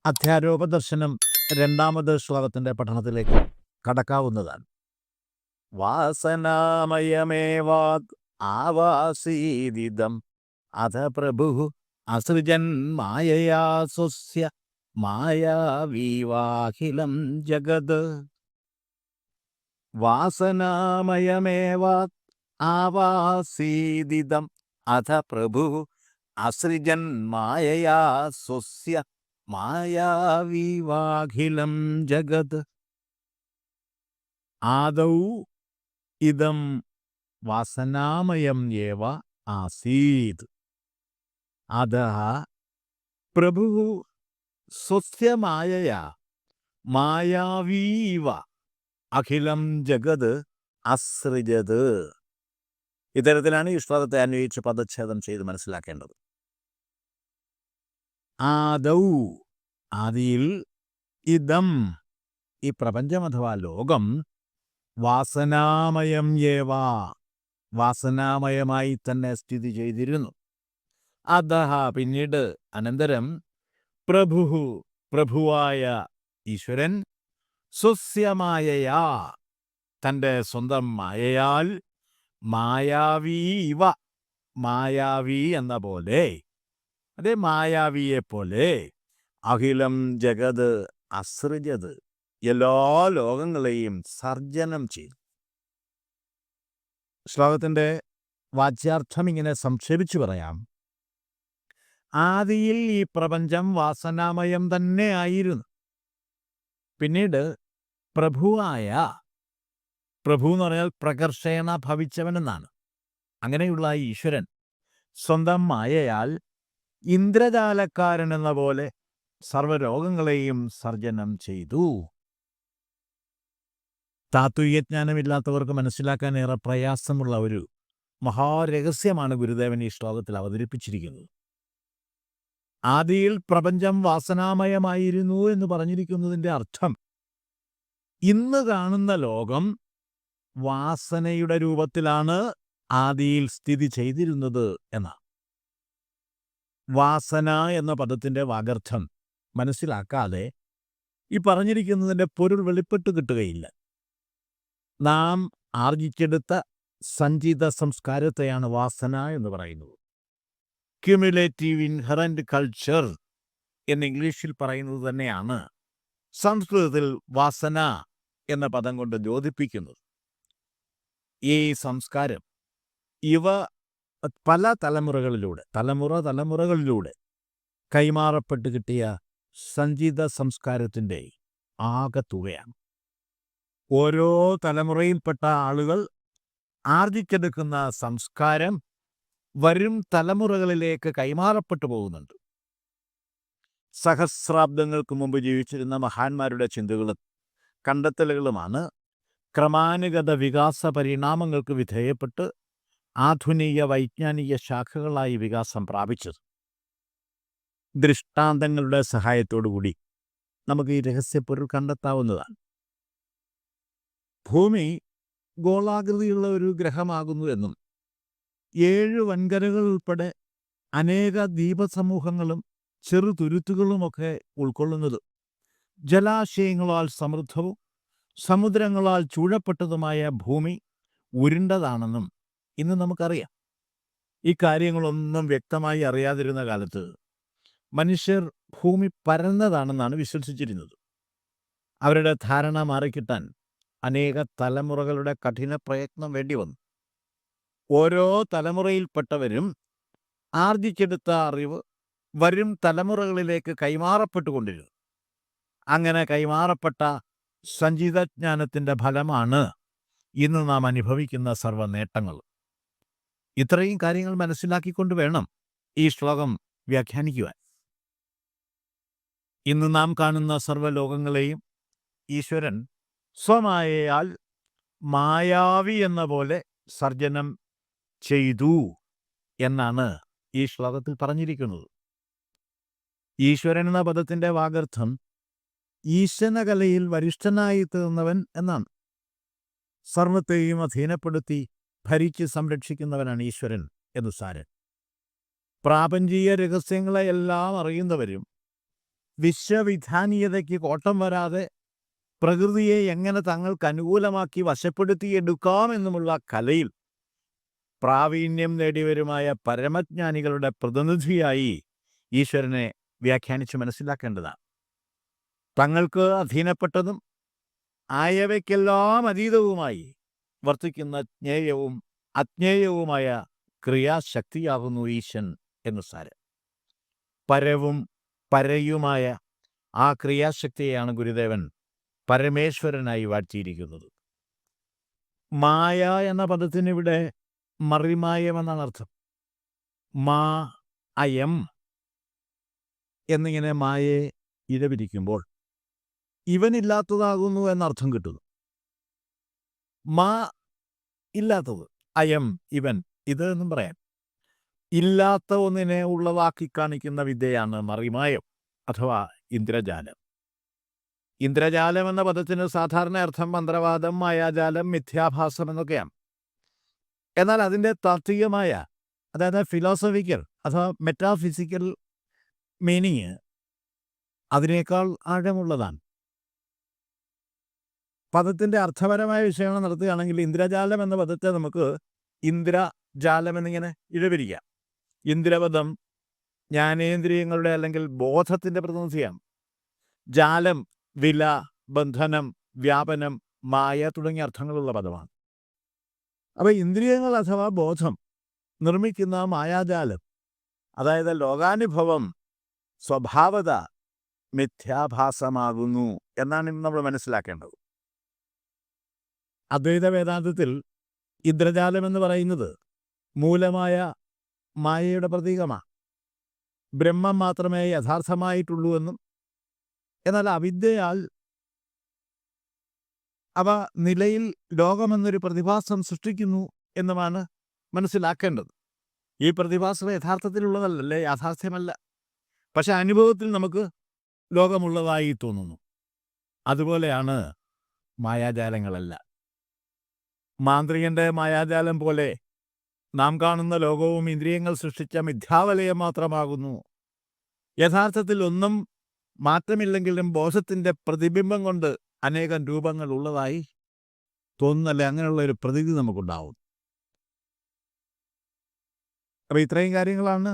അധ്യാരോപദർശനം രണ്ടാമത് ശ്ലോകത്തിൻ്റെ പഠനത്തിലേക്ക് കടക്കാവുന്നതാണ്. വാസനാമയമേവാത് ആവാസീദിദം അഥ പ്രഭു അസൃജൻ മായയാ സ്വസ്യ മായാവീവാഖിലം ജഗത്. വാസനാമയമേവാത് ആവാസീദിദം അഥ പ്രഭു അസൃജൻ മായയാ സ്വസ്യ മായാവീവാഖിലം ജഗത്. ആദൗ ഇദം വാസനാമയം ഏവ ആസീത്. അധഃ പ്രഭുഃ സ്വസ്യ മായയാ മായാവീവ അഖിലം ജഗത് അസൃജത്. ഇത്തരത്തിലാണ് ഈ ശ്ലോകത്തെ അന്വയിച്ച് പദച്ഛേദം ചെയ്ത് മനസ്സിലാക്കേണ്ടത്. ആദൗ, ആദിയിൽ, ഇദം, ഈ പ്രപഞ്ചം അഥവാ ലോകം, വാസനാമയം ഏവ, വാസനാമയമായി തന്നെ സ്ഥിതി ചെയ്തിരുന്നു. അധഃ, പിന്നീട്, അനന്തരം, പ്രഭുഃ, പ്രഭുവായ ഈശ്വരൻ, സ്വസ്യമായയാ, തൻ്റെ സ്വന്തം മായയാൽ, മായാവീ ഇവ, മായാവി എന്ന പോലെ, അതേ മായാവിയെപ്പോലെ, അഖിലം ജഗത് അസൃജത്, എല്ലാ ലോകങ്ങളെയും സർജനം ചെയ്തു. ശ്ലോകത്തിൻ്റെ വാച്യാർത്ഥം ഇങ്ങനെ സംക്ഷേപിച്ചു പറയാം. ആദിയിൽ ഈ പ്രപഞ്ചം വാസനാമയം തന്നെ ആയിരുന്നു. പിന്നീട് പ്രഭുവായ, പ്രഭു എന്ന് പറഞ്ഞാൽ പ്രകർഷേണ ഭവിച്ചവനെന്നാണ്, അങ്ങനെയുള്ള ഈശ്വരൻ സ്വന്തം മായയാൽ ഇന്ദ്രജാലക്കാരൻ എന്ന പോലെ സർവ്വരോഗങ്ങളെയും സർജനം ചെയ്തു. താത്വികജ്ഞാനമില്ലാത്തവർക്ക് മനസ്സിലാക്കാൻ ഏറെ പ്രയാസമുള്ള ഒരു മഹാരഹസ്യമാണ് ഗുരുദേവൻ ഈ ശ്ലോകത്തിൽ അവതരിപ്പിച്ചിരിക്കുന്നത്. ആദിയിൽ പ്രപഞ്ചം വാസനാമയമായിരുന്നു എന്ന് പറഞ്ഞിരിക്കുന്നതിൻ്റെ അർത്ഥം ഇന്ന് കാണുന്ന ലോകം വാസനയുടെ രൂപത്തിലാണ് ആദിയിൽ സ്ഥിതി ചെയ്തിരുന്നത് എന്നാണ്. വാസന എന്ന പദത്തിൻ്റെ വാഗർത്ഥം മനസ്സിലാക്കാതെ ഈ പറഞ്ഞിരിക്കുന്നതിൻ്റെ പൊരുൾ വെളിപ്പെട്ട് കിട്ടുകയില്ല. നാം ആർജിച്ചെടുത്ത സഞ്ചിത സംസ്കാരത്തെയാണ് വാസന എന്ന് പറയുന്നത്. ക്യുമുലേറ്റീവ് ഇൻഹറന്റ് കൾച്ചർ എന്ന് ഇംഗ്ലീഷിൽ പറയുന്നത് തന്നെയാണ് സംസ്കൃതത്തിൽ വാസന എന്ന പദം കൊണ്ട് യോജിപ്പിക്കുന്നത്. ഈ സംസ്കാരം ഇവ പല തലമുറകളിലൂടെ കൈമാറപ്പെട്ട് കിട്ടിയ സഞ്ചിത സംസ്കാരത്തിൻ്റെ ആകെത്തുകയാണ്. ഓരോ തലമുറയിൽപ്പെട്ട ആളുകൾ ആർജിച്ചെടുക്കുന്ന സംസ്കാരം വരും തലമുറകളിലേക്ക് കൈമാറപ്പെട്ടു പോകുന്നുണ്ട്. സഹസ്രാബ്ദങ്ങൾക്ക് മുമ്പ് ജീവിച്ചിരുന്ന മഹാന്മാരുടെ ചിന്തകളും കണ്ടെത്തലുകളുമാണ് ക്രമാനുഗത വികാസ പരിണാമങ്ങൾക്ക് വിധേയപ്പെട്ട് ആധുനിക വൈജ്ഞാനിക ശാഖകളായി വികാസം പ്രാപിച്ചത്. ദൃഷ്ടാന്തങ്ങളുടെ സഹായത്തോടുകൂടി നമുക്ക് ഈ രഹസ്യപ്പൊരുൾ കണ്ടെത്താവുന്നതാണ്. ഭൂമി ഗോളാകൃതിയുള്ള ഒരു ഗ്രഹമാകുന്നു എന്നും 7 വൻകരകൾ ഉൾപ്പെടെ അനേക ദ്വീപസമൂഹങ്ങളും ചെറുതുരുത്തുകളുമൊക്കെ ഉൾക്കൊള്ളുന്നത് ജലാശയങ്ങളാൽ സമൃദ്ധവും സമുദ്രങ്ങളാൽ ചൂഴപ്പെട്ടതുമായ ഭൂമി ഉരുണ്ടതാണെന്നും ഇന്ന് നമുക്കറിയാം. ഈ കാര്യങ്ങളൊന്നും വ്യക്തമായി അറിയാതിരുന്ന കാലത്ത് മനുഷ്യർ ഭൂമി പരന്നതാണെന്നാണ് വിശ്വസിച്ചിരുന്നത്. അവരുടെ ധാരണ മാറിക്കിട്ടാൻ അനേക തലമുറകളുടെ കഠിന പ്രയത്നം വേണ്ടിവന്നു. ഓരോ തലമുറയിൽപ്പെട്ടവരും ആർജിച്ചെടുത്ത അറിവ് വരും തലമുറകളിലേക്ക് കൈമാറപ്പെട്ടുകൊണ്ടിരുന്നു. അങ്ങനെ കൈമാറപ്പെട്ട സഞ്ചിതജ്ഞാനത്തിൻ്റെ ഫലമാണ് ഇന്ന് നാം അനുഭവിക്കുന്ന സർവ്വ നേട്ടങ്ങൾ. ഇത്രയും കാര്യങ്ങൾ മനസ്സിലാക്കിക്കൊണ്ട് വേണം ഈ ശ്ലോകം വ്യാഖ്യാനിക്കുവാൻ. ഇന്ന് നാം കാണുന്ന സർവ്വലോകങ്ങളെയും ഈശ്വരൻ സ്വമായയാൽ മായാവി എന്ന പോലെ സർജനം ചെയ്തു എന്നാണ് ഈ ശ്ലോകത്തിൽ പറഞ്ഞിരിക്കുന്നത്. ഈശ്വരൻ എന്ന പദത്തിൻ്റെ വാഗർത്ഥം ഈശനകലയിൽ വരിഷ്ഠനായി തീർന്നവൻ എന്നാണ്. സർവത്തെയും അധീനപ്പെടുത്തി ഭരിച്ച് സംരക്ഷിക്കുന്നവനാണ് ഈശ്വരൻ എന്ന് സാരൻ. പ്രാപഞ്ചീയ രഹസ്യങ്ങളെയെല്ലാം അറിയുന്നവരും വിശ്വവിധാനീയതയ്ക്ക് കോട്ടം വരാതെ പ്രകൃതിയെ എങ്ങനെ തങ്ങൾക്ക് അനുകൂലമാക്കി വശപ്പെടുത്തിയെടുക്കാമെന്നുമുള്ള കലയിൽ പ്രാവീണ്യം നേടിയവരുമായ പരമജ്ഞാനികളുടെ പ്രതിനിധിയായി ഈശ്വരനെ വ്യാഖ്യാനിച്ച് മനസ്സിലാക്കേണ്ടതാണ്. തങ്ങൾക്ക് അധീനപ്പെട്ടതും ആയവയ്ക്കെല്ലാം അതീതവുമായി വർത്തിക്കുന്ന ജ്ഞേയവും അജ്ഞേയവുമായ ക്രിയാശക്തിയാകുന്നു ഈശൻ എന്ന് സാരം. പരവും പരയുമായ ആ ക്രിയാശക്തിയെയാണ് ഗുരുദേവൻ പരമേശ്വരനായി വാഴ്ത്തിയിരിക്കുന്നത്. മായ എന്ന പദത്തിനിവിടെ മറിമായമെന്നാണ് അർത്ഥം. മാ അയം എന്നിങ്ങനെ മായയെ ഇരപിരിക്കുമ്പോൾ ഇവനില്ലാത്തതാകുന്നു എന്നർത്ഥം കിട്ടുന്നു. മാ ഇല്ലാത്തത്, അയം ഇവൻ, ഇത് എന്നും പറയാം. ഇല്ലാത്ത ഒന്നിനെ ഉള്ളതാക്കി കാണിക്കുന്ന വിദ്യയാണ് മറിമായം അഥവാ ഇന്ദ്രജാലം. ഇന്ദ്രജാലം എന്ന പദത്തിന് സാധാരണ അർത്ഥം മന്ത്രവാദം, മായാജാലം, മിഥ്യാഭാസം എന്നൊക്കെയാണ്. എന്നാൽ അതിൻ്റെ താത്വികമായ, അതായത് ഫിലോസഫിക്കൽ അഥവാ മെറ്റാഫിസിക്കൽ മീനിങ് അതിനേക്കാൾ ആഴമുള്ളതാണ്. പദത്തിൻ്റെ അർത്ഥപരമായ വിഷയങ്ങൾ നടത്തുകയാണെങ്കിൽ ഇന്ദ്രജാലം എന്ന പദത്തെ നമുക്ക് ഇന്ദ്രജാലം എന്നിങ്ങനെ ഇഴപിരിക്കാം. ഇന്ദ്രപദം ജ്ഞാനേന്ദ്രിയങ്ങളുടെ അല്ലെങ്കിൽ ബോധത്തിൻ്റെ പ്രതിനിധിയാണ്. ജാലം വില, ബന്ധനം, വ്യാപനം, മായ തുടങ്ങിയ അർത്ഥങ്ങളുള്ള പദമാണ്. അപ്പോൾ ഇന്ദ്രിയങ്ങൾ അഥവാ ബോധം നിർമ്മിക്കുന്ന മായാജാലം, അതായത് ലോകാനുഭവം സ്വഭാവത മിഥ്യാഭാസമാകുന്നു എന്നാണ് ഇന്ന് നമ്മൾ മനസ്സിലാക്കേണ്ടത്. അദ്വൈത വേദാന്തത്തിൽ ഇന്ദ്രജാലം എന്ന് പറയുന്നത് മൂലമായ മായയുടെ പ്രതീകമാണ്. ബ്രഹ്മം മാത്രമേ യഥാർത്ഥമായിട്ടുള്ളൂ എന്നും എന്നാൽ അവിദ്യയാൽ അവ നിലയിൽ ലോകമെന്നൊരു പ്രതിഭാസം സൃഷ്ടിക്കുന്നു എന്നുമാണ് മനസ്സിലാക്കേണ്ടത്. ഈ പ്രതിഭാസം യഥാർത്ഥത്തിലുള്ളതല്ലേ, യാഥാർത്ഥ്യമല്ല. പക്ഷെ അനുഭവത്തിൽ നമുക്ക് ലോകമുള്ളതായി തോന്നുന്നു. അതുപോലെയാണ് മായാജാലങ്ങളല്ല. മാന്ത്രികൻ്റെ മായാജാലം പോലെ നാം കാണുന്ന ലോകവും ഇന്ദ്രിയങ്ങൾ സൃഷ്ടിച്ച മിഥ്യാവലയം മാത്രമാകുന്നു. യഥാർത്ഥത്തിൽ ഒന്നും മാറ്റമില്ലെങ്കിലും ബോധത്തിൻ്റെ പ്രതിബിംബം കൊണ്ട് അനേകം രൂപങ്ങൾ ഉള്ളതായി തോന്നുന്നല്ലേ, അങ്ങനെയുള്ള ഒരു പ്രതീതി നമുക്കുണ്ടാവും. അപ്പോൾ ഇത്രയും കാര്യങ്ങളാണ്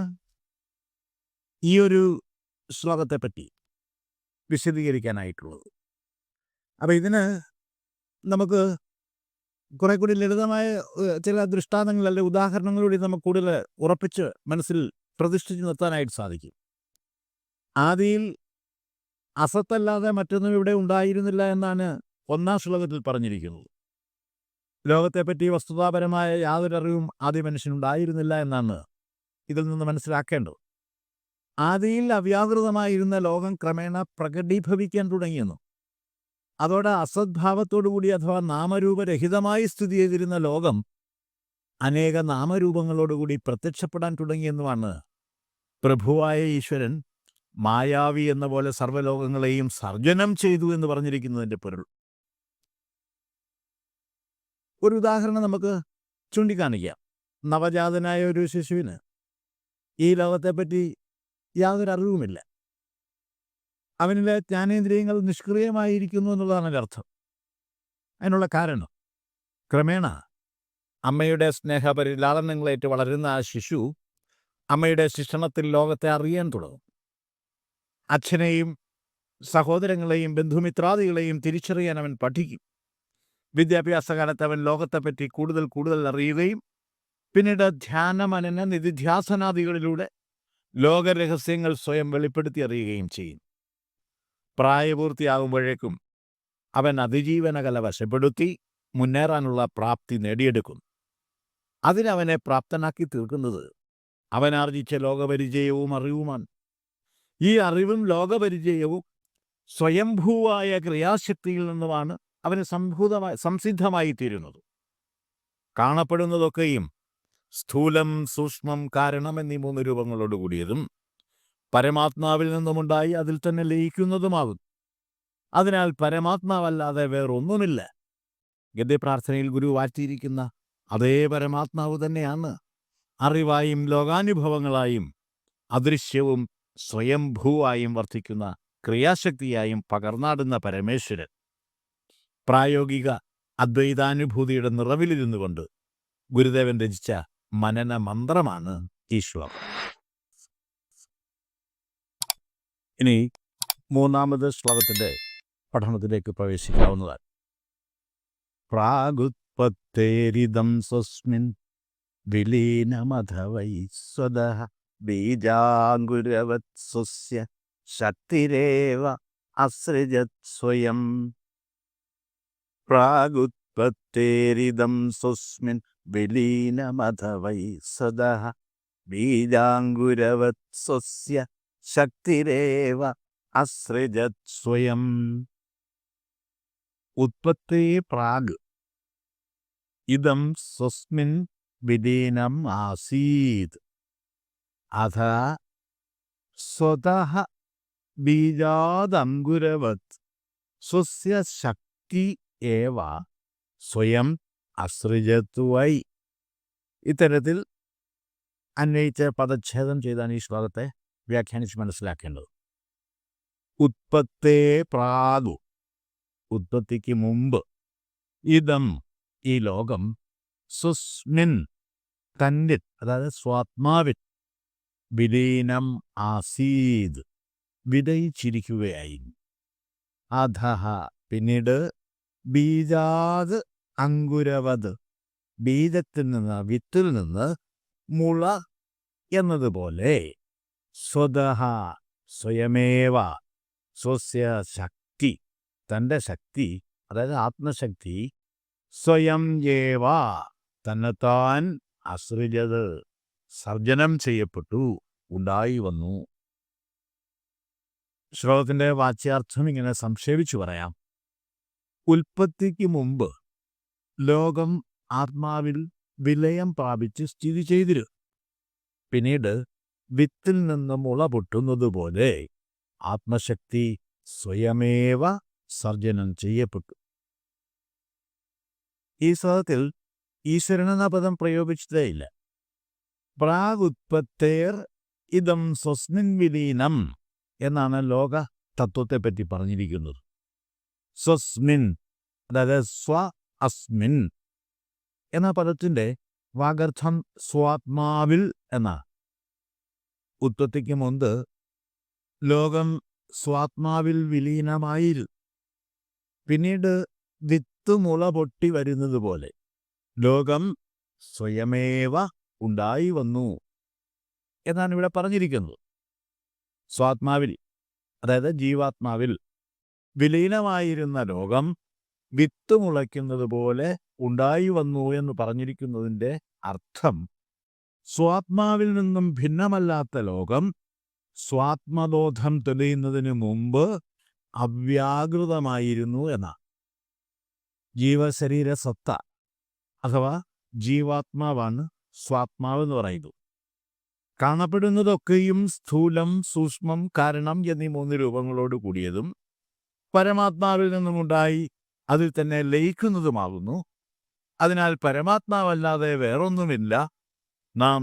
ഈ ഒരു ശ്ലോകത്തെപ്പറ്റി വിശദീകരിക്കാനായിട്ടുള്ളത്. അപ്പോൾ ഇതിന് നമുക്ക് കുറെ കൂടി ലളിതമായ ചില ദൃഷ്ടാന്തങ്ങൾ അല്ലെങ്കിൽ ഉദാഹരണങ്ങളിലൂടെ നമുക്ക് കൂടുതൽ ഉറപ്പിച്ച് മനസ്സിൽ പ്രതിഷ്ഠിച്ച് നിർത്താനായിട്ട് സാധിക്കും. ആദിയിൽ അസത്തല്ലാതെ മറ്റൊന്നും ഇവിടെ ഉണ്ടായിരുന്നില്ല എന്നാണ് 1-ാം ശ്ലോകത്തിൽ പറഞ്ഞിരിക്കുന്നത്. ലോകത്തെപ്പറ്റി വസ്തുതാപരമായ യാതൊരു അറിവും ആദ്യ മനുഷ്യനുണ്ടായിരുന്നില്ല എന്നാണ് ഇതിൽ നിന്ന് മനസ്സിലാക്കേണ്ടത്. ആദിയിൽ അവ്യാകൃതമായിരുന്ന ലോകം ക്രമേണ പ്രകടീഭവിക്കാൻ തുടങ്ങിയെന്നും അതോടെ അസദ്ഭാവത്തോടുകൂടി അഥവാ നാമരൂപരഹിതമായി സ്ഥിതി ചെയ്തിരുന്ന ലോകം അനേക നാമരൂപങ്ങളോടുകൂടി പ്രത്യക്ഷപ്പെടാൻ തുടങ്ങിയെന്നുമാണ് പ്രഭുവായ ഈശ്വരൻ മായാവി എന്ന പോലെ സർവ്വലോകങ്ങളെയും സർജനം ചെയ്തു എന്ന് പറഞ്ഞിരിക്കുന്നതിൻ്റെ പൊരുൾ. ഒരു ഉദാഹരണം നമുക്ക് ചൂണ്ടിക്കാണിക്കാം. നവജാതനായ ഒരു ശിശുവിന് ഈ ലോകത്തെപ്പറ്റി യാതൊരു അറിവുമില്ല. അവനിലെ ജ്ഞാനേന്ദ്രിയങ്ങൾ നിഷ്ക്രിയമായിരിക്കുന്നു എന്നുള്ളതാണ് അതിൻ്റെ അർത്ഥം. അതിനുള്ള കാരണം ക്രമേണ അമ്മയുടെ സ്നേഹപരിലാളനങ്ങളേറ്റ് വളരുന്ന ആ ശിശു അമ്മയുടെ ശിക്ഷണത്തിൽ ലോകത്തെ അറിയാൻ തുടങ്ങും. അച്ഛനെയും സഹോദരങ്ങളെയും ബന്ധുമിത്രാദികളെയും തിരിച്ചറിയാൻ അവൻ പഠിക്കും. വിദ്യാഭ്യാസകാലത്ത് അവൻ ലോകത്തെപ്പറ്റി കൂടുതൽ അറിയുകയും പിന്നീട് ധ്യാനമനന നിധിധ്യാസനാദികളിലൂടെ ലോകരഹസ്യങ്ങൾ സ്വയം വെളിപ്പെടുത്തി അറിയുകയും ചെയ്യും. പ്രായപൂർത്തിയാകുമ്പോഴേക്കും അവൻ അതിജീവനകല വശപ്പെടുത്തി മുന്നേറാനുള്ള പ്രാപ്തി നേടിയെടുക്കും. അതിനവനെ പ്രാപ്തനാക്കി തീർക്കുന്നത് അവനാർജിച്ച ലോകപരിചയവും അറിവുമാണ്. ഈ അറിവും ലോകപരിചയവും സ്വയംഭൂവായ ക്രിയാശക്തിയിൽ നിന്നുമാണ് അവന് സംസിദ്ധമായി തീരുന്നത്. കാണപ്പെടുന്നതൊക്കെയും സ്ഥൂലം, സൂക്ഷ്മം, കാരണം എന്നീ 3 രൂപങ്ങളോടുകൂടിയതും പരമാത്മാവിൽ നിന്നുമുണ്ടായി അതിൽ തന്നെ ലയിക്കുന്നതുമാകും. അതിനാൽ പരമാത്മാവല്ലാതെ വേറൊന്നുമില്ല. ഗദ്യപ്രാർത്ഥനയിൽ ഗുരു വാഴ്ത്തിയിരിക്കുന്ന അതേ പരമാത്മാവ് തന്നെയാണ് അറിവായും ലോകാനുഭവങ്ങളായും അദൃശ്യവും സ്വയംഭൂവായും വർത്തിക്കുന്ന ക്രിയാശക്തിയായും പകർന്നാടുന്ന പരമേശ്വരൻ. പ്രായോഗിക അദ്വൈതാനുഭൂതിയുടെ നിറവിലിരുന്നു കൊണ്ട് ഗുരുദേവൻ രചിച്ച മനന മന്ത്രമാണ് ഈ ശ്ലോകം. ഇനി 3-ാമത് ശ്ലോകത്തിൻ്റെ പഠനത്തിലേക്ക് പ്രവേശിക്കാവുന്നതാണ്. പ്രാഗുത്പത്തേരിദം സ്വസ്മിൻ വിലീനമഥവൈ സ്വതഃ ബീജാങ്കുരവത് സ്വസ്യ ശക്തിരേവ അസൃജത് സ്വയം. പ്രാഗുത്പത്തേരിദം സ്വസ്മിൻ വിലീനമഥവൈ സ്വതഃ ബീജാങ്കുരവത് സ്വസ്യ ശക്തിരേവ അസൃജത് സ്വയം. ഉത്പത്തേ പ്രാഗ് ഇദം സ്വസ്മിൻ വിലീനം ആസീത് അഥ സ്വതഃ ബീജാദങ്കുരവത് സ്വസ്യ ശക്തി ഏവ സ്വയം അസൃജത് വൈ. ഇത്തരത്തിൽ അന്വയിച്ച് പദച്ഛേദം ചെയ്താണ് ഈ ശ്ലോകത്തെ വ്യാഖ്യാനിച്ച് മനസ്സിലാക്കേണ്ടത്. ഉത്പത്തേ പ്രാഗു, ഉത്പത്തിക്ക് മുമ്പ്, ഇതം ഈ ലോകം, സ്വസ്മിൻ തന്നിൽ അതായത് സ്വാത്മാവിൽ, വിലീനം ആസീത് വിലയിച്ചിരിക്കുകയായിരുന്നു. അധഹ പിന്നീട്, ബീജാത് അങ്കുരവത് ബീജത്തിൽ നിന്ന് വിത്തിൽ നിന്ന് മുള എന്നതുപോലെ, സ്വതഃ സ്വയമേവ, സ്വസ്യ ശക്തി തൻ്റെ ശക്തി അതായത് ആത്മശക്തി, സ്വയം ഏവ തന്നെത്താൻ, അസൃജത് സർജനം ചെയ്യപ്പെട്ടു, ഉണ്ടായി വന്നു. ശ്ലോകത്തിൻ്റെ വാച്യാർത്ഥം ഇങ്ങനെ സംക്ഷേപിച്ചു പറയാം. ഉൽപ്പത്തിക്ക് മുമ്പ് ലോകം ആത്മാവിൽ വിലയം പ്രാപിച്ച് സ്ഥിതി ചെയ്തിരുന്നു. പിന്നീട് വിത്തിൽ നിന്ന് മുള പൊട്ടുന്നതുപോലെ ആത്മശക്തി സ്വയമേവ സർജനം ചെയ്യപ്പെട്ടു. ഈ ശ്ലോകത്തിൽ ഈശ്വരൻ എന്ന പദം പ്രയോഗിച്ചതേയില്ല. പ്രാഗുത്പത്തേർ ഇദം സ്വസ്മിൻ വിലീനം എന്നാണ് ലോക തത്വത്തെപ്പറ്റി പറഞ്ഞിരിക്കുന്നത്. സ്വസ്മിൻ അതായത് സ്വ അസ്മിൻ എന്ന പദത്തിൻ്റെ വാഗർത്ഥം സ്വാത്മാവിൽ എന്നാണ്. ഉത്പത്തിക്ക് മുമ്പ് ലോകം സ്വാത്മാവിൽ വിലീനമായിരുന്നു. പിന്നീട് വിത്ത് മുള പൊട്ടി വരുന്നത് പോലെ ലോകം സ്വയമേവ ഉണ്ടായി വന്നു എന്നാണ് ഇവിടെ പറഞ്ഞിരിക്കുന്നത്. സ്വാത്മാവിൽ, അതായത് ജീവാത്മാവിൽ വിലീനമായിരുന്ന ലോകം വിത്ത് മുളയ്ക്കുന്നത് പോലെ ഉണ്ടായി വന്നു എന്ന് പറഞ്ഞിരിക്കുന്നതിൻ്റെ അർത്ഥം സ്വാത്മാവിൽ നിന്നും ഭിന്നമല്ലാത്ത ലോകം സ്വാത്മബോധം തെളിയുന്നതിന് മുമ്പ് അവ്യാകൃതമായിരുന്നു എന്നാണ്. ജീവശരീര സത്ത അഥവാ ജീവാത്മാവാണ് സ്വാത്മാവ് എന്ന് പറയുന്നത്. കാണപ്പെടുന്നതൊക്കെയും സ്ഥൂലം, സൂക്ഷ്മം, കാരണം എന്നീ 3 രൂപങ്ങളോട് കൂടിയതും പരമാത്മാവിൽ നിന്നുമുണ്ടായി അതിൽ തന്നെ ലയിക്കുന്നതുമാകുന്നു. അതിനാൽ പരമാത്മാവല്ലാതെ വേറൊന്നുമില്ല. നാം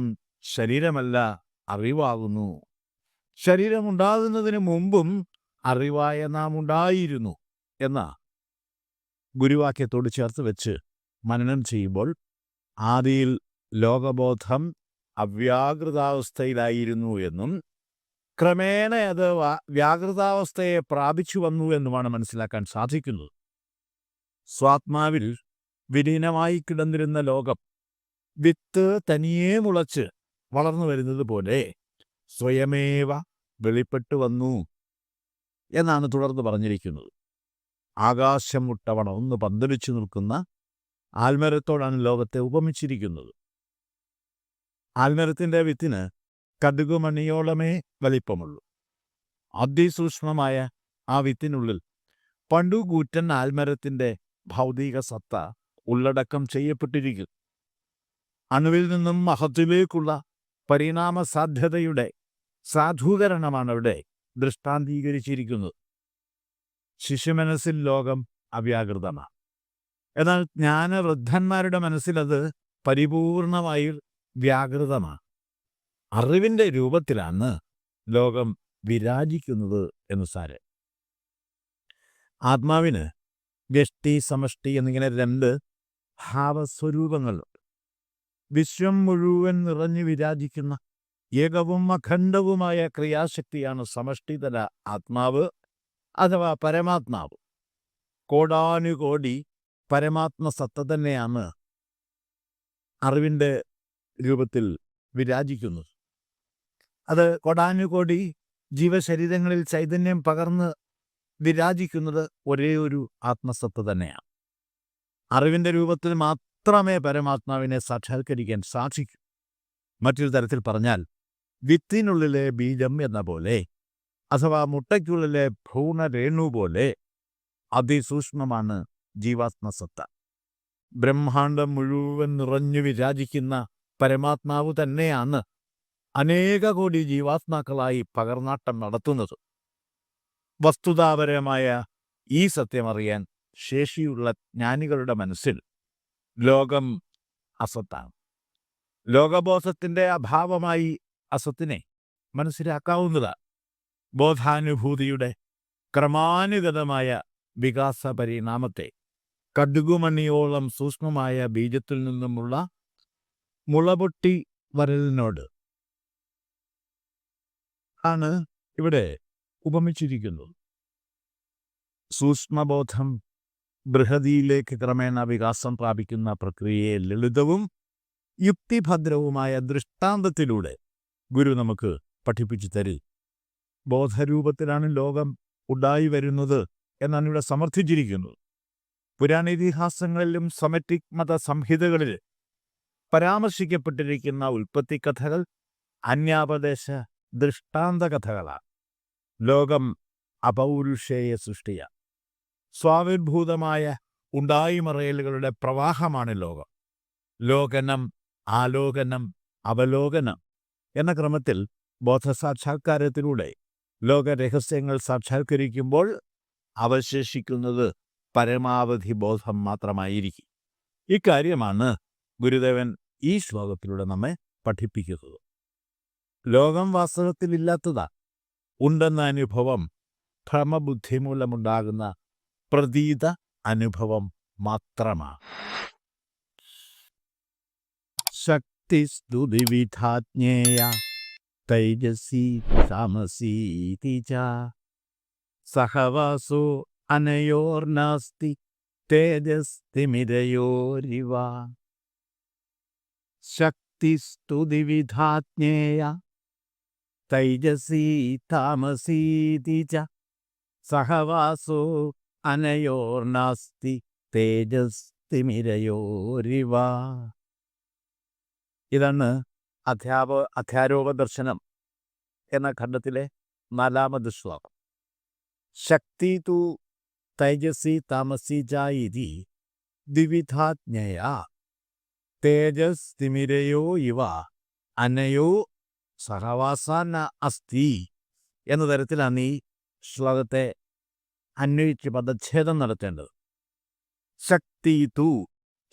ശരീരമല്ല, അറിവാകുന്നു. ശരീരമുണ്ടാകുന്നതിന് മുമ്പും അറിവായ നാം ഉണ്ടായിരുന്നു എന്ന ഗുരുവാക്യത്തോട് ചേർത്ത് വെച്ച് മനനം ചെയ്യുമ്പോൾ ആദിയിൽ ലോകബോധം അവ്യാകൃതാവസ്ഥയിലായിരുന്നു എന്നും ക്രമേണ അത് വ്യാകൃതാവസ്ഥയെ പ്രാപിച്ചു വന്നു എന്നുമാണ് മനസ്സിലാക്കാൻ സാധിക്കുന്നത്. സ്വാത്മാവിൽ വിലീനമായി കിടന്നിരുന്ന ലോകം വിത്ത് തനിയെ മുളച്ച് വളർന്നു വരുന്നത് പോലെ സ്വയമേവ വെളിപ്പെട്ടു വന്നു എന്നാണ് തുടർന്ന് പറഞ്ഞിരിക്കുന്നത്. ആകാശം മുട്ടവണമൊന്ന് പന്തലിച്ചു നിൽക്കുന്ന ആൽമരത്തോടാണ് ലോകത്തെ ഉപമിച്ചിരിക്കുന്നത്. ആൽമരത്തിൻ്റെ വിത്തിന് കടുകുമണിയോളമേ വലിപ്പമുള്ളൂ. അതിസൂക്ഷ്മമായ ആ വിത്തിനുള്ളിൽ പണ്ടുകൂറ്റൻ ആൽമരത്തിൻ്റെ ഭൗതിക സത്ത ഉള്ളടക്കം ചെയ്യപ്പെട്ടിരിക്കുന്നു. അണുവിൽ നിന്നും മഹത്തിലേക്കുള്ള പരിണാമ സാധ്യതയുടെ സാധൂകരണമാണ് അവിടെ ദൃഷ്ടാന്തീകരിച്ചിരിക്കുന്നത്. ശിശുമനസ്സിൽ ലോകം അവ്യാകൃതമാണ്. എന്നാൽ ജ്ഞാനവൃദ്ധന്മാരുടെ മനസ്സിലത് പരിപൂർണമായി വ്യാകൃതമാണ്. അറിവിൻ്റെ രൂപത്തിലാണ് ലോകം വിരാജിക്കുന്നത് എന്ന് സാരം. ആത്മാവിന് വ്യഷ്ടി, സമഷ്ടി എന്നിങ്ങനെ 2 ഭാവസ്വരൂപങ്ങളുണ്ട്. വിശ്വം മുഴുവൻ നിറഞ്ഞു വിരാജിക്കുന്ന ഏകവും അഖണ്ഡവുമായ ക്രിയാശക്തിയാണ് സമഷ്ടിതല ആത്മാവ് അഥവാ പരമാത്മാവ്. കോടാനുകോടി പരമാത്മസത്ത തന്നെയാണ് അറിവിൻ്റെ രൂപത്തിൽ വിരാജിക്കുന്നത്. അത് കോടാനുകോടി ജീവശരീരങ്ങളിൽ ചൈതന്യം പകർന്ന് വിരാജിക്കുന്നത് ഒരേ ഒരു ആത്മസത്ത തന്നെയാണ്. അറിവിൻ്റെ രൂപത്തിൽ മാത്രമേ പരമാത്മാവിനെ സാക്ഷാത്കരിക്കാൻ സാധിക്കൂ. മറ്റൊരു തരത്തിൽ പറഞ്ഞാൽ വിത്തിനുള്ളിലെ ബീജം എന്ന പോലെ അഥവാ മുട്ടയ്ക്കുള്ളിലെ ഭ്രൂണരേണു പോലെ അതിസൂക്ഷ്മമാണ് ജീവാത്മസത്ത. ബ്രഹ്മാണ്ഡം മുഴുവൻ നിറഞ്ഞു വിരാജിക്കുന്ന പരമാത്മാവ് തന്നെയാണ് അനേക കോടി ജീവാത്മാക്കളായി പകർന്നാട്ടം നടത്തുന്നത്. വസ്തുതാപരമായ ഈ സത്യമറിയാൻ ശേഷിയുള്ള ജ്ഞാനികളുടെ മനസ്സിൽ ലോകം അസത്താണ്. ലോകബോധത്തിൻ്റെ അഭാവമായി അസത്തിനെ മനസ്സിലാക്കാവുന്നതാണ്. ബോധാനുഭൂതിയുടെ ക്രമാനുഗതമായ വികാസ പരിണാമത്തെ കടുകുമണിയോളം സൂക്ഷ്മമായ ബീജത്തിൽ നിന്നുമുള്ള മുളപൊട്ടി വരലിനോട് ആണ് ഇവിടെ ഉപമിച്ചിരിക്കുന്നത്. സൂക്ഷ്മബോധം ബൃഹതിയിലേക്ക് ക്രമേണ വികാസം പ്രാപിക്കുന്ന പ്രക്രിയയെ ലളിതവും യുക്തിഭദ്രവുമായ ദൃഷ്ടാന്തത്തിലൂടെ ഗുരു നമുക്ക് പഠിപ്പിച്ചു തരും. ബോധരൂപത്തിലാണ് ലോകം ഉണ്ടായി വരുന്നത് എന്നാണ് ഇവിടെ സമർത്ഥിച്ചിരിക്കുന്നത്. പുരാണേതിഹാസങ്ങളിലും സെമറ്റിക് മതസംഹിതകളിൽ പരാമർശിക്കപ്പെട്ടിരിക്കുന്ന ഉൽപ്പത്തി കഥകൾ അന്യാപദേശ ദൃഷ്ടാന്ത കഥകളാണ്. ലോകം അപൗരുഷേയ സൃഷ്ടിയാണ്. സ്വാവിർഭൂതമായ ഉണ്ടായിമറയലുകളുടെ പ്രവാഹമാണ് ലോകം. ലോകനം, ആലോകനം, അവലോകനം എന്ന ക്രമത്തിൽ ബോധസാക്ഷാത്കാരത്തിലൂടെ ലോകരഹസ്യങ്ങൾ സാക്ഷാത്കരിക്കുമ്പോൾ അവശേഷിക്കുന്നത് പരമാവധി ബോധം മാത്രമായിരിക്കും. ഇക്കാര്യമാണ് ഗുരുദേവൻ ഈ ശ്ലോകത്തിലൂടെ നമ്മെ പഠിപ്പിക്കുന്നത്. ലോകം വാസ്തവത്തിലില്ലാത്തതാ, ഉണ്ടെന്ന അനുഭവം ഭ്രമബുദ്ധി മൂലമുണ്ടാകുന്ന പ്രതീത അനുഭവം മാത്രമാണ്. ശക്തിസ്തുതിവിധാജ്ഞേയ തൈജസി താമസീതി ച സഹവാസോ അനയോർനാസ്തി തേജസ്തിമിരയോരിവ ശക്തിസ്തുതിവിധാജ്ഞേയ തൈജസീ താമസീതി ച സഹവാസോ അനയോർനാസ്തി തേജസ്തിമിരയോരിവ. ഇതാണ് അധ്യാരോപദർശനം എന്ന ഖണ്ഡത്തിലെ 4-ാമത് ശ്ലോകം. ശക്തി തു തൈജസി താമസി ച ഇതി ദ്വിവിധാജ്ഞയ തേജസ്തിമിരയോ ഇവ അനയോ സഹവാസാന അസ്തി എന്ന തരത്തിലാണ് ഈ ശ്ലോകത്തെ അന്വയിച്ച് പദച്ഛേദം നടത്തേണ്ടത്. ശക്തി തു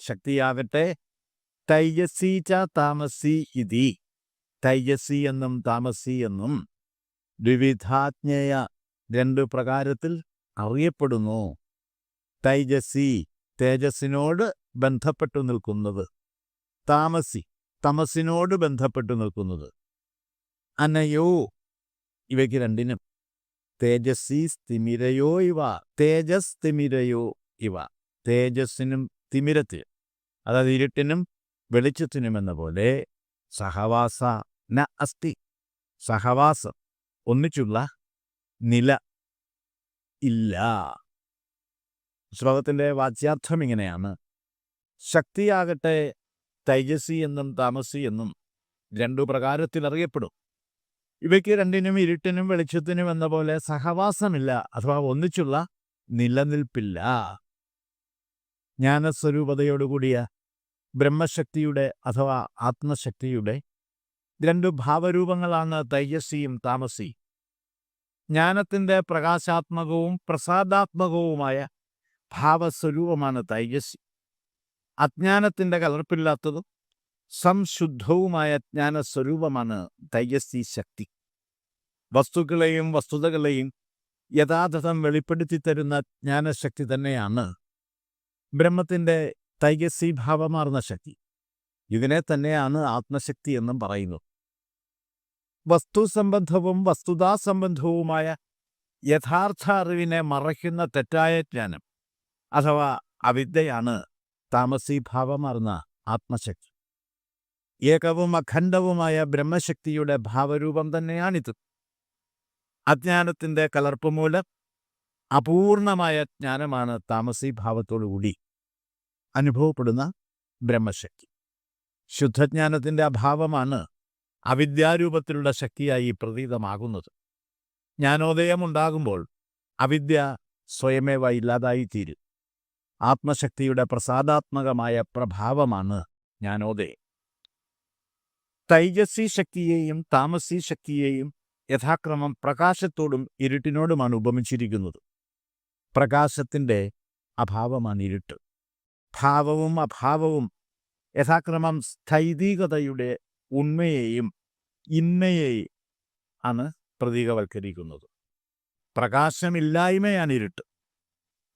ശക്തിയാകട്ടെ തൈജസി ച താമസി ഇതി തൈജസി എന്നും താമസി എന്നും ദ്വിവിധാജ്ഞേയ 2 പ്രകാരത്തിൽ അറിയപ്പെടുന്നു. തൈജസി തേജസ്സിനോട് ബന്ധപ്പെട്ടു നിൽക്കുന്നത്, താമസി തമസിനോട് ബന്ധപ്പെട്ടു നിൽക്കുന്നത്. അനയോ ഇവയ്ക്ക് രണ്ടിനും തേജസ്സി തിമിരയോ ഇവ തേജസ് തിമിരയോ ഇവ തേജസ്സിനും തിമിരത്തിനും അതായത് ഇരുട്ടിനും വെളിച്ചത്തിനും എന്ന പോലെ സഹവാസ ന അസ്തി സഹവാസം ഒന്നിച്ചുള്ള നില ഇല്ല. ശ്ലോകത്തിൻ്റെ വാച്യാർത്ഥം ഇങ്ങനെയാണ്. ശക്തിയാകട്ടെ തൈജസി എന്നും താമസി എന്നും 2 പ്രകാരത്തിൽ അറിയപ്പെടും. ഇവയ്ക്ക് രണ്ടിനും ഇരുട്ടിനും വെളിച്ചത്തിനും എന്ന പോലെ സഹവാസമില്ല അഥവാ ഒന്നിച്ചുള്ള നിലനിൽപ്പില്ല. ജ്ഞാനസ്വരൂപതയോടുകൂടിയ ബ്രഹ്മശക്തിയുടെ അഥവാ ആത്മശക്തിയുടെ 2 ഭാവരൂപങ്ങളാണ് തൈജസ്സിയും താമസി. ജ്ഞാനത്തിൻ്റെ പ്രകാശാത്മകവും പ്രസാദാത്മകവുമായ ഭാവസ്വരൂപമാണ് തൈജസ്സി. അജ്ഞാനത്തിൻ്റെ കലർപ്പില്ലാത്തതും സംശുദ്ധവുമായ ജ്ഞാനസ്വരൂപമാണ് തൈജസ്സി ശക്തി. വസ്തുക്കളെയും വസ്തുതകളെയും യഥാർത്ഥം വെളിപ്പെടുത്തി തരുന്ന ജ്ഞാനശക്തി തന്നെയാണ് ബ്രഹ്മത്തിൻ്റെ തൈജസ്സി ഭാവമാർന്ന ശക്തി. ഇതിനെ തന്നെയാണ് ആത്മശക്തി എന്നും പറയുന്നു. വസ്തുസംബന്ധവും വസ്തുതാസംബന്ധവുമായ യഥാർത്ഥ അറിവിനെ മറയ്ക്കുന്ന തെറ്റായ ജ്ഞാനം അഥവാ അവിദ്യയാണ് താമസി ഭാവമാർന്ന ആത്മശക്തി. ഏകവും അഖണ്ഡവുമായ ബ്രഹ്മശക്തിയുടെ ഭാവരൂപം തന്നെയാണിത്. അജ്ഞാനത്തിൻ്റെ കലർപ്പ് മൂലം അപൂർണമായ ജ്ഞാനമാണ് താമസി ഭാവത്തോടുകൂടി അനുഭവപ്പെടുന്ന ബ്രഹ്മശക്തി. ശുദ്ധജ്ഞാനത്തിൻ്റെ അഭാവമാണ് അവിദ്യാരൂപത്തിലുള്ള ശക്തിയായി പ്രതീതമാകുന്നത്. ജ്ഞാനോദയമുണ്ടാകുമ്പോൾ അവിദ്യ സ്വയമേവ ഇല്ലാതായിത്തീരും. ആത്മശക്തിയുടെ പ്രസാദാത്മകമായ പ്രഭാവമാണ് ജ്ഞാനോദയം. തൈജസി ശക്തിയെയും താമസി ശക്തിയെയും യഥാക്രമം പ്രകാശത്തോടും ഇരുട്ടിനോടുമാണ് ഉപമിച്ചിരിക്കുന്നത്. പ്രകാശത്തിൻ്റെ അഭാവമാണ് ഇരുട്ട്. ഭാവവും അഭാവവും യഥാക്രമം സ്ഥൈതികതയുടെ ഉണ്മയെയും ഇന്മയെയും ആണ് പ്രതീകവൽക്കരിക്കുന്നത്. പ്രകാശമില്ലായ്മയാണ് ഇരുട്ട്.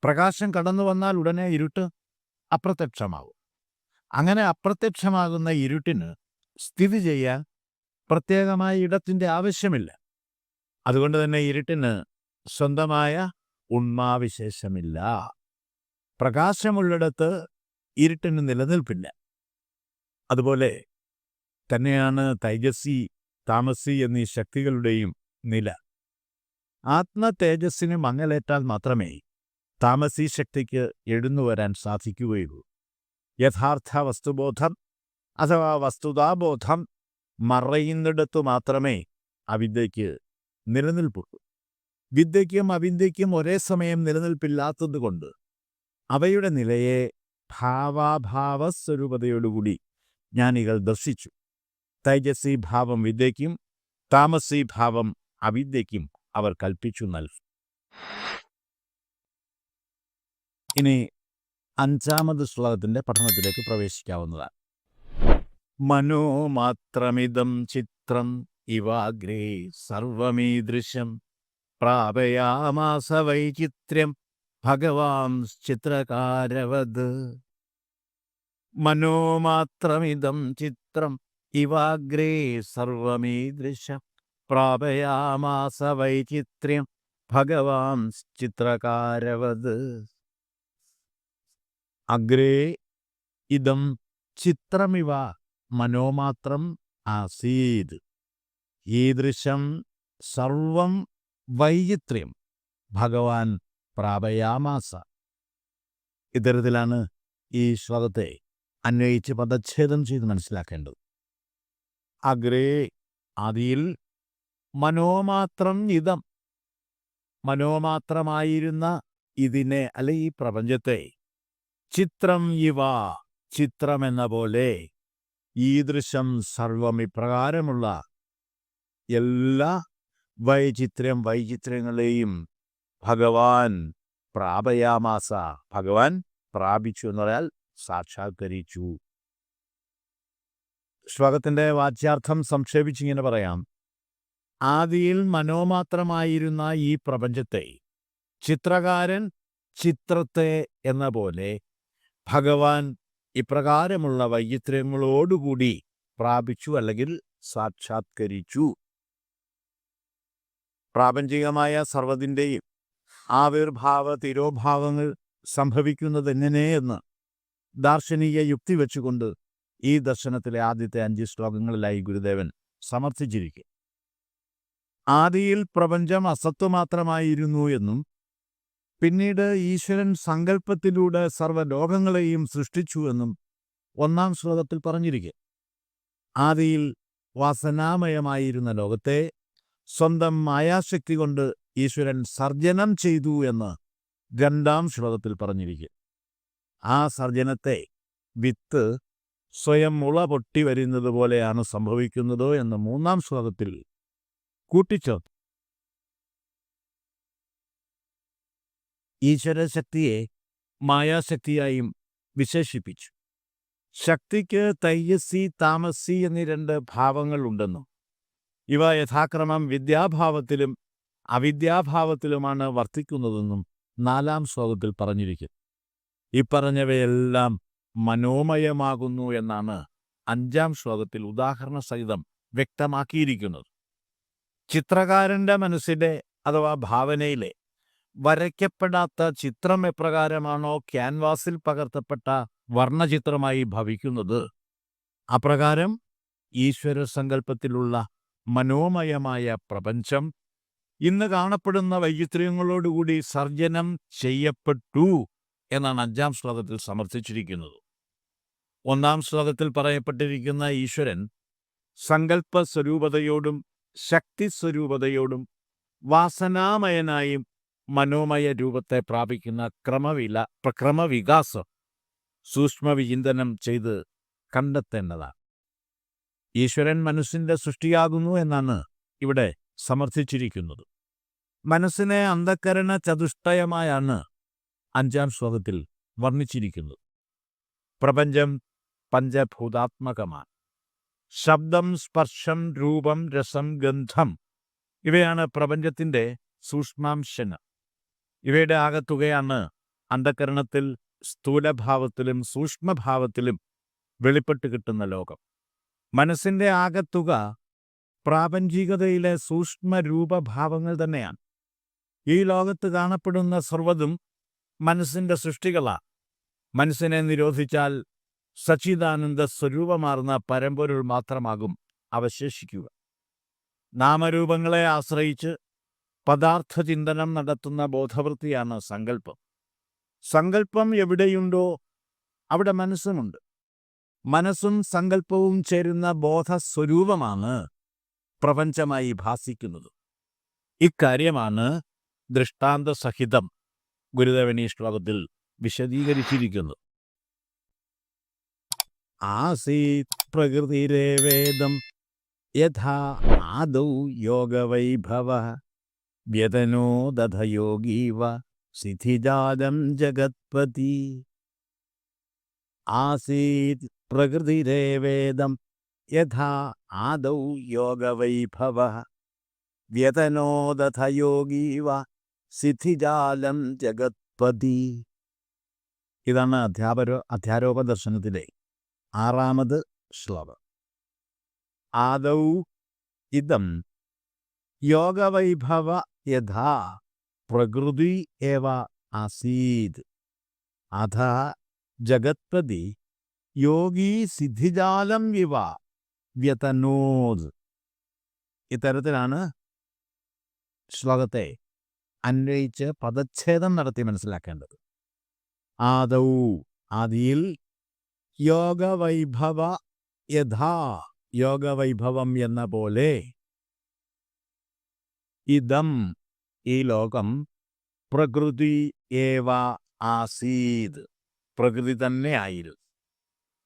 പ്രകാശം കടന്നു വന്നാൽ ഉടനെ ഇരുട്ട് അപ്രത്യക്ഷമാകും. അങ്ങനെ അപ്രത്യക്ഷമാകുന്ന ഇരുട്ടിന് സ്ഥിതി ചെയ്യാൻ പ്രത്യേകമായ ഇടത്തിൻ്റെ ആവശ്യമില്ല. അതുകൊണ്ട് തന്നെ ഇരുട്ടിന് സ്വന്തമായ ഉണ്മാവിശേഷമില്ല. പ്രകാശമുള്ളിടത്ത് ഇരുട്ടിന് നിലനിൽപ്പില്ല. അതുപോലെ തന്നെയാണ് തൈജസി താമസി എന്നീ ശക്തികളുടെയും നില. ആത്മ തേജസ്സിന് മങ്ങലേറ്റാൽ മാത്രമേ താമസി ശക്തിക്ക് എഴുന്നുവരാൻ സാധിക്കുകയുള്ളൂ. യഥാർത്ഥ വസ്തുബോധം അഥവാ വസ്തുതാബോധം മറയുന്നിടത്തു മാത്രമേ അവിദ്യയ്ക്ക് നിലനിൽപ്പുള്ളൂ. വിദ്യയ്ക്കും അവിദ്യയ്ക്കും ഒരേ സമയം നിലനിൽപ്പില്ലാത്തതുകൊണ്ട് അവയുടെ നിലയെ ഭാവാഭാവസ്വരൂപതയോടുകൂടി ജ്ഞാനികൾ ദർശിച്ചു. തൈജസി ഭാവം വിദ്യയ്ക്കും താമസി ഭാവം അവിദ്യയ്ക്കും അവർ കൽപ്പിച്ചു നൽകി. ഇനി 5-ാമത് ശ്ലോകത്തിൻ്റെ പഠനത്തിലേക്ക് പ്രവേശിക്കാവുന്നതാണ്. മനോമാത്രമിദം ചിത്രം ഇവാഗ്രേ സർവമീദൃശം പ്രാപയാമാസ വൈചിത്ര്യം ഭഗവാൻ ചിത്രകാരവത്. മനോമാത്രമിദം ചിത്രം ഇവാഗ്രേ സർവമീദൃശം പ്രാപയാമാസ വൈചിത്ര്യം ഭഗവാൻ ചിത്രകാരവത്. അഗ്രേ ഇദം ചിത്രമിവ മനോമാത്രം ആസീത് ഈദൃശം സർവം വൈചിത്ര്യം ഭഗവാൻ പ്രാപയാമാസ. ഇത്തരത്തിലാണ് ഈ ശ്ലോകത്തെ അന്വയിച്ച് പദച്ഛേദം ചെയ്ത് മനസ്സിലാക്കേണ്ടത്. അഗ്രേ ആദിയിൽ, മനോമാത്രം ഇതം മനോമാത്രമായിരുന്ന ഇതിനെ അല്ലെ ഈ പ്രപഞ്ചത്തെ, ചിത്രം ഇവ ചിത്രമെന്ന പോലെ, ഈദൃശം സർവം ഇപ്രകാരമുള്ള എല്ലാ വൈചിത്ര്യങ്ങളെയും ഭഗവാൻ പ്രാപയാമാസ ഭഗവാൻ പ്രാപിച്ചു എന്ന് പറയാൽ സാക്ഷാത്കരിച്ചു. ശ്ലോകത്തിന്റെ വാച്യാർത്ഥം സംക്ഷേപിച്ചിങ്ങനെ പറയാം. ആദിയിൽ മനോമാത്രമായിരുന്ന ഈ പ്രപഞ്ചത്തെ ചിത്രകാരൻ ചിത്രത്തെ എന്ന പോലെ ഭഗവാൻ ഇപ്രകാരമുള്ള വൈചിത്ര്യങ്ങളോടുകൂടി പ്രാപിച്ചു അല്ലെങ്കിൽ സാക്ഷാത്കരിച്ചു. പ്രാപഞ്ചികമായ സർവ്വതിൻ്റെയും ആവിർഭാവ തിരോഭാവങ്ങൾ സംഭവിക്കുന്നത് എങ്ങനെയെന്ന് ദാർശനിക യുക്തി വെച്ചുകൊണ്ട് ഈ ദർശനത്തിലെ ആദ്യത്തെ 5 ശ്ലോകങ്ങളിലായി ഗുരുദേവൻ സമർത്ഥിച്ചിരിക്കും. ആദിയിൽ പ്രപഞ്ചം അസത്വമാത്രമായിരുന്നു എന്നും പിന്നീട് ഈശ്വരൻ സങ്കല്പത്തിലൂടെ സർവ്വലോകങ്ങളെയും സൃഷ്ടിച്ചു എന്നും 1-ാം ശ്ലോകത്തിൽ പറഞ്ഞിരിക്കെ, ആദിയിൽ വാസനാമയമായിരുന്ന ലോകത്തെ സ്വന്തം മായാശക്തി കൊണ്ട് ഈശ്വരൻ സർജനം ചെയ്തു എന്ന് 2-ാം ശ്ലോകത്തിൽ പറഞ്ഞിരിക്കെ, ആ സർജനത്തെ വിത്ത് സ്വയം മുള പൊട്ടി വരുന്നത് പോലെയാണ് സംഭവിക്കുന്നത് എന്ന് 3-ാം ശ്ലോകത്തിൽ കൂട്ടിച്ചേർത്തു. ഈശ്വരശക്തിയെ മായാശക്തിയായും വിശേഷിപ്പിച്ചു. ശക്തിക്ക് തൈജസി താമസി എന്നീ 2 ഭാവങ്ങളുണ്ടെന്നും ഇവ യഥാക്രമം വിദ്യാഭാവത്തിലും അവിദ്യാഭാവത്തിലുമാണ് വർത്തിക്കുന്നതെന്നും 4-ാം ശ്ലോകത്തിൽ പറഞ്ഞിരിക്കുന്നു. ഈ പറഞ്ഞവയെല്ലാം മനോമയമാകുന്നു എന്നാണ് 5-ാം ശ്ലോകത്തിൽ ഉദാഹരണ സഹിതം വ്യക്തമാക്കിയിരിക്കുന്നത്. ചിത്രകാരന്റെ മനസ്സിലെ അഥവാ ഭാവനയിലെ വരയ്ക്കപ്പെടാത്ത ചിത്രം എപ്രകാരമാണോ ക്യാൻവാസിൽ പകർത്തപ്പെട്ട വർണ്ണചിത്രമായി ഭവിക്കുന്നത്, അപ്രകാരം ഈശ്വര സങ്കല്പത്തിലുള്ള മനോമയമായ പ്രപഞ്ചം ഇന്ന് കാണപ്പെടുന്ന വൈചിത്ര്യങ്ങളോടുകൂടി സർജനം ചെയ്യപ്പെട്ടു എന്നാണ് 5-ാം ശ്ലോകത്തിൽ സമർത്ഥിച്ചിരിക്കുന്നത്. 1-ാം ശ്ലോകത്തിൽ പറയപ്പെട്ടിരിക്കുന്ന ഈശ്വരൻ സങ്കല്പ സ്വരൂപതയോടും ശക്തി സ്വരൂപതയോടും വാസനാമയനായും മനോമയ രൂപത്തെ പ്രാപിക്കുന്ന ക്രമവികാസം സൂക്ഷ്മവിചിന്തനം ചെയ്ത് കണ്ടെത്തേണ്ടതാണ്. ഈശ്വരൻ മനസ്സിന്റെ സൃഷ്ടിയാകുന്നു എന്നാണ് ഇവിടെ സമർത്ഥിച്ചിരിക്കുന്നത്. മനസ്സിനെ അന്ധക്കരണ ചതുഷ്ടയമായാണ് 5-ാം ശ്ലോകത്തിൽ വർണ്ണിച്ചിരിക്കുന്നത്. പ്രപഞ്ചം പഞ്ചഭൂതാത്മകമാണ്. ശബ്ദം, സ്പർശം, രൂപം, രസം, ഗന്ധം ഇവയാണ് പ്രപഞ്ചത്തിൻ്റെ സൂക്ഷ്മാംശങ്ങൾ. ഇവയുടെ ആകത്തുകയാണ് അന്ധകരണത്തിൽ സ്ഥൂലഭാവത്തിലും സൂക്ഷ്മഭാവത്തിലും വെളിപ്പെട്ട് കിട്ടുന്ന ലോകം. മനസ്സിൻ്റെ ആകത്തുക പ്രാപഞ്ചികതയിലെ സൂക്ഷ്മരൂപഭാവങ്ങൾ തന്നെയാണ്. ഈ ലോകത്ത് കാണപ്പെടുന്ന സർവ്വതും മനസ്സിൻ്റെ സൃഷ്ടികളാണ്. മനസ്സിനെ നിരോധിച്ചാൽ സച്ചിദാനന്ദ സ്വരൂപമാർന്ന പരമ്പൊരുൾ മാത്രമാകും അവശേഷിക്കുക. നാമരൂപങ്ങളെ ആശ്രയിച്ച് പദാർത്ഥ ചിന്തനം നടത്തുന്ന ബോധവൃത്തിയാണ് സങ്കല്പം. സങ്കല്പം എവിടെയുണ്ടോ അവിടെ മനസ്സുമുണ്ട്. മനസ്സും സങ്കല്പവും ചേരുന്ന ബോധസ്വരൂപമാണ് പ്രപഞ്ചമായി ഭാസിക്കുന്നത്. ഇക്കാര്യമാണ് ദൃഷ്ടാന്തസഹിതം ഗുരുദേവൻ ഈ ശ്ലോകത്തിൽ വിശദീകരിച്ചിരിക്കുന്നത്. ആസീത് പ്രകൃതിരേവേദം യഥാ ആദൗ യോഗവൈഭവഃ വ്യതനോ ദധയോഗീവ സിദ്ധിജാതം ജഗത്പതി. ആസീത് പ്രകൃതിരേവേദം യഥാ ആദൗ യോഗവൈഭവഃ വ്യതനോ ദധയോഗീവ സിദ്ധിജാലം ജഗത്പതി. ഇതാണ് അധ്യാരോപദർശനത്തിലെ 6-ാമത് ശ്ലോകം. ആദൗ ഇദം യോഗവൈഭവ യഥാ പ്രകൃതി ഏവ ആസീത് അഥ ജഗത്പതി യോഗി സിദ്ധിജാലം വിവ വ്യതനോദ്. ഇത്തരത്തിലാണ് ശ്ലോകത്തെ അന്വയിച്ച് പദച്ഛേദം നടത്തി മനസ്സിലാക്കേണ്ടത്. ആദൗ, ആദിയിൽ, യോഗവൈഭവ യഥാ, യോഗവൈഭവം എന്ന പോലെ, ഇദം, ഈ ലോകം, പ്രകൃതി ഏവ ആസീത്, പ്രകൃതി തന്നെ ആയിരുന്നു.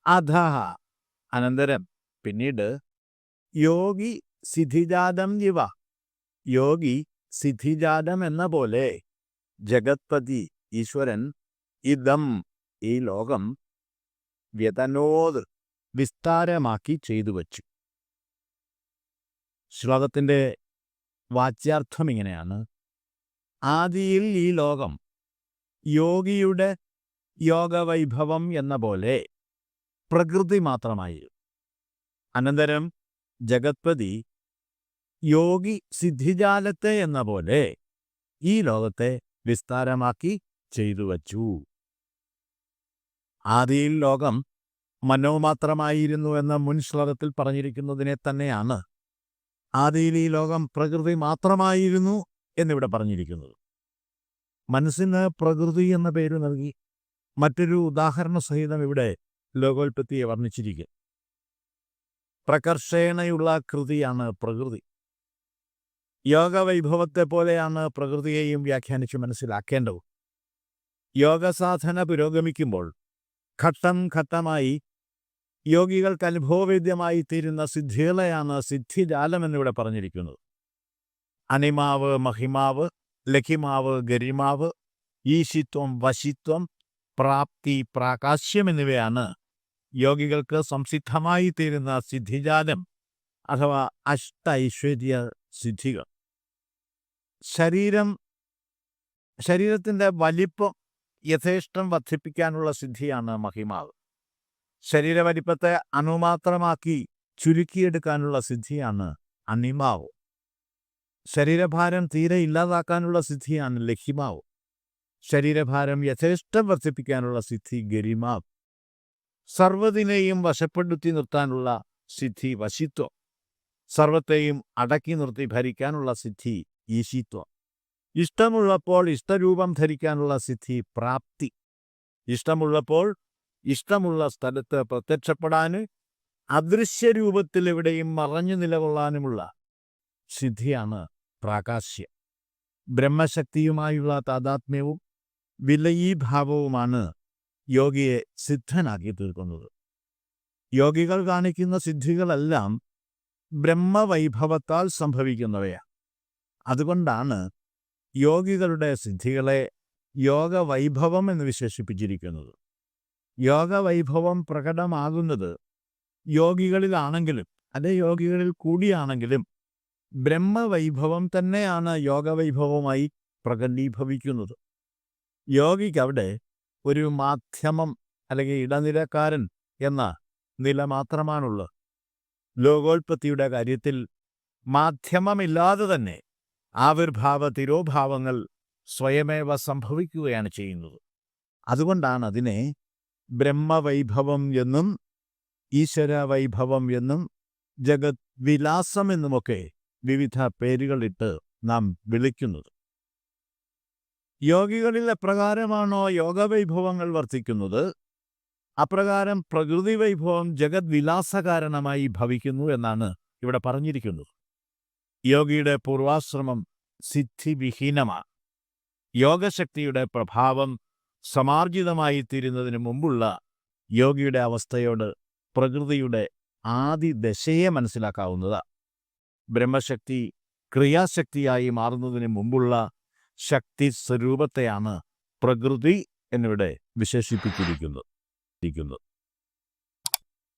അധഃ, അനന്തരം, പിന്നീട്, യോഗി സിദ്ധിജാതം ഇവ, യോഗി സിദ്ധിജാതം എന്ന പോലെ, ജഗത്പതി ഈശ്വരൻ, ഇദം, ഈ ലോകം, വ്യതനോദ്, വിസ്താരമാക്കി ചെയ്തു വച്ചു. ശ്ലോകത്തിൻ്റെ വാച്യാർത്ഥം ഇങ്ങനെയാണ്: ആദിയിൽ ഈ ലോകം യോഗിയുടെ യോഗവൈഭവം എന്ന പോലെ പ്രകൃതി മാത്രമായി. അനന്തരം ജഗത്പതി യോഗി സിദ്ധിജാലത്തെ എന്ന പോലെ ഈ ലോകത്തെ വിസ്താരമാക്കി ചെയ്തു വച്ചു. ആദിയിൽ ലോകം മനോമാത്രമായിരുന്നു എന്ന മുൻ ശ്ലോകത്തിൽ പറഞ്ഞിരിക്കുന്നതിനെ തന്നെയാണ് ആദിയിൽ ഈ ലോകം പ്രകൃതി മാത്രമായിരുന്നു എന്നിവിടെ പറഞ്ഞിരിക്കുന്നത്. മനസ്സിന് പ്രകൃതി എന്ന പേര് നൽകി മറ്റൊരു ഉദാഹരണ സഹിതം ഇവിടെ ലോകോൽപ്പത്തിയെ വർണ്ണിച്ചിരിക്കുക. പ്രകർഷേണയുള്ള കൃതിയാണ് പ്രകൃതി. യോഗവൈഭവത്തെ പോലെയാണ് പ്രകൃതിയെയും വ്യാഖ്യാനിച്ച് മനസ്സിലാക്കേണ്ടത്. യോഗസാധന പുരോഗമിക്കുമ്പോൾ ഘട്ടം ഘട്ടമായി യോഗികൾക്ക് അനുഭവവേദ്യമായി തീരുന്ന സിദ്ധികളെയാണ് സിദ്ധിജാലം എന്നിവിടെ പറഞ്ഞിരിക്കുന്നത്. അനിമാവ്, മഹിമാവ്, ലഘിമാവ്, ഗരിമാവ്, ഈശിത്വം, വശിത്വം, പ്രാപ്തി, പ്രാകാശ്യം എന്നിവയാണ് യോഗികൾക്ക് സംസിദ്ധമായി തീരുന്ന സിദ്ധിജാലം അഥവാ അഷ്ടൈശ്വര്യ സിദ്ധികൾ. ശരീരത്തിൻ്റെ വലിപ്പം യഥേഷ്ടം വർദ്ധിപ്പിക്കാനുള്ള സിദ്ധിയാണ് മഹിമാവ്. ശരീരവലിപ്പത്തെ അണുമാത്രമാക്കി ചുരുക്കിയെടുക്കാനുള്ള സിദ്ധിയാണ് അനിമാവ്. ശരീരഭാരം തീരെ ഇല്ലാതാക്കാനുള്ള സിദ്ധിയാണ് ലഘിമാവ്. ശരീരഭാരം യഥേഷ്ടം വർദ്ധിപ്പിക്കാനുള്ള സിദ്ധി ഗരിമാവ്. സർവ്വതിനെയും വശപ്പെടുത്തി നിർത്താനുള്ള സിദ്ധി വശിത്വം. സർവത്തെയും അടക്കി നിർത്തി ഭരിക്കാനുള്ള സിദ്ധി ഈശിത്വം. ഇഷ്ടമുള്ളപ്പോൾ ഇഷ്ടരൂപം ധരിക്കാനുള്ള സിദ്ധി പ്രാപ്തി. ഇഷ്ടമുള്ളപ്പോൾ ഇഷ്ടമുള്ള സ്ഥലത്ത് പ്രത്യക്ഷപ്പെടാനും അദൃശ്യരൂപത്തിൽ എവിടെയും മറഞ്ഞു നിലകൊള്ളാനുമുള്ള സിദ്ധിയാണ് പ്രാകാശ്യം. ബ്രഹ്മശക്തിയുമായുള്ള താദാത്മ്യവും വിലയീഭാവവുമാണ് യോഗിയെ സിദ്ധനാക്കി തീർക്കുന്നത്. യോഗികൾ കാണിക്കുന്ന സിദ്ധികളെല്ലാം ബ്രഹ്മവൈഭവത്താൽ സംഭവിക്കുന്നവയാണ്. അതുകൊണ്ടാണ് യോഗികളുടെ സിദ്ധികളെ യോഗവൈഭവം എന്ന് വിശേഷിപ്പിച്ചിരിക്കുന്നത്. യോഗവൈഭവം പ്രകടമാകുന്നത് യോഗികളിലാണെങ്കിലും അല്ലെ യോഗികളിൽ കൂടിയാണെങ്കിലും ബ്രഹ്മവൈഭവം തന്നെയാണ് യോഗവൈഭവമായി പ്രകടീഭവിക്കുന്നത്. യോഗിക്ക് അവിടെ ഒരു മാധ്യമം അല്ലെങ്കിൽ ഇടനിലക്കാരൻ എന്ന നില മാത്രമാണുള്ളത്. ലോകോൽപ്പത്തിയുടെ കാര്യത്തിൽ മാധ്യമമില്ലാതെ തന്നെ ആവിർഭാവ തിരോഭാവങ്ങൾ സ്വയമേവ സംഭവിക്കുകയാണ് ചെയ്യുന്നത്. അതുകൊണ്ടാണ് അതിനെ ബ്രഹ്മവൈഭവം എന്നും ഈശ്വരവൈഭവം എന്നും ജഗത് വിലാസം എന്നുമൊക്കെ വിവിധ പേരുകളിട്ട് നാം വിളിക്കുന്നത്. യോഗികളിൽ എപ്രകാരമാണോ യോഗവൈഭവങ്ങൾ വർത്തിക്കുന്നത് അപ്രകാരം പ്രകൃതി വൈഭവം ജഗത് വിലാസകാരണമായി ഭവിക്കുന്നു എന്നാണ് ഇവിടെ പറഞ്ഞിരിക്കുന്നത്. യോഗിയുടെ പൂർവാശ്രമം സിദ്ധിവിഹീനമാണ്. യോഗശക്തിയുടെ പ്രഭാവം സമാർജിതമായി തീരുന്നതിന് മുമ്പുള്ള യോഗിയുടെ അവസ്ഥയോട് പ്രകൃതിയുടെ ആദിദശയെ മനസ്സിലാക്കാവുന്നതാണ്. ബ്രഹ്മശക്തി ക്രിയാശക്തിയായി മാറുന്നതിന് മുമ്പുള്ള ശക്തി സ്വരൂപത്തെയാണ് പ്രകൃതി എന്നിവിടെ വിശേഷിപ്പിച്ചിരിക്കുന്നത്.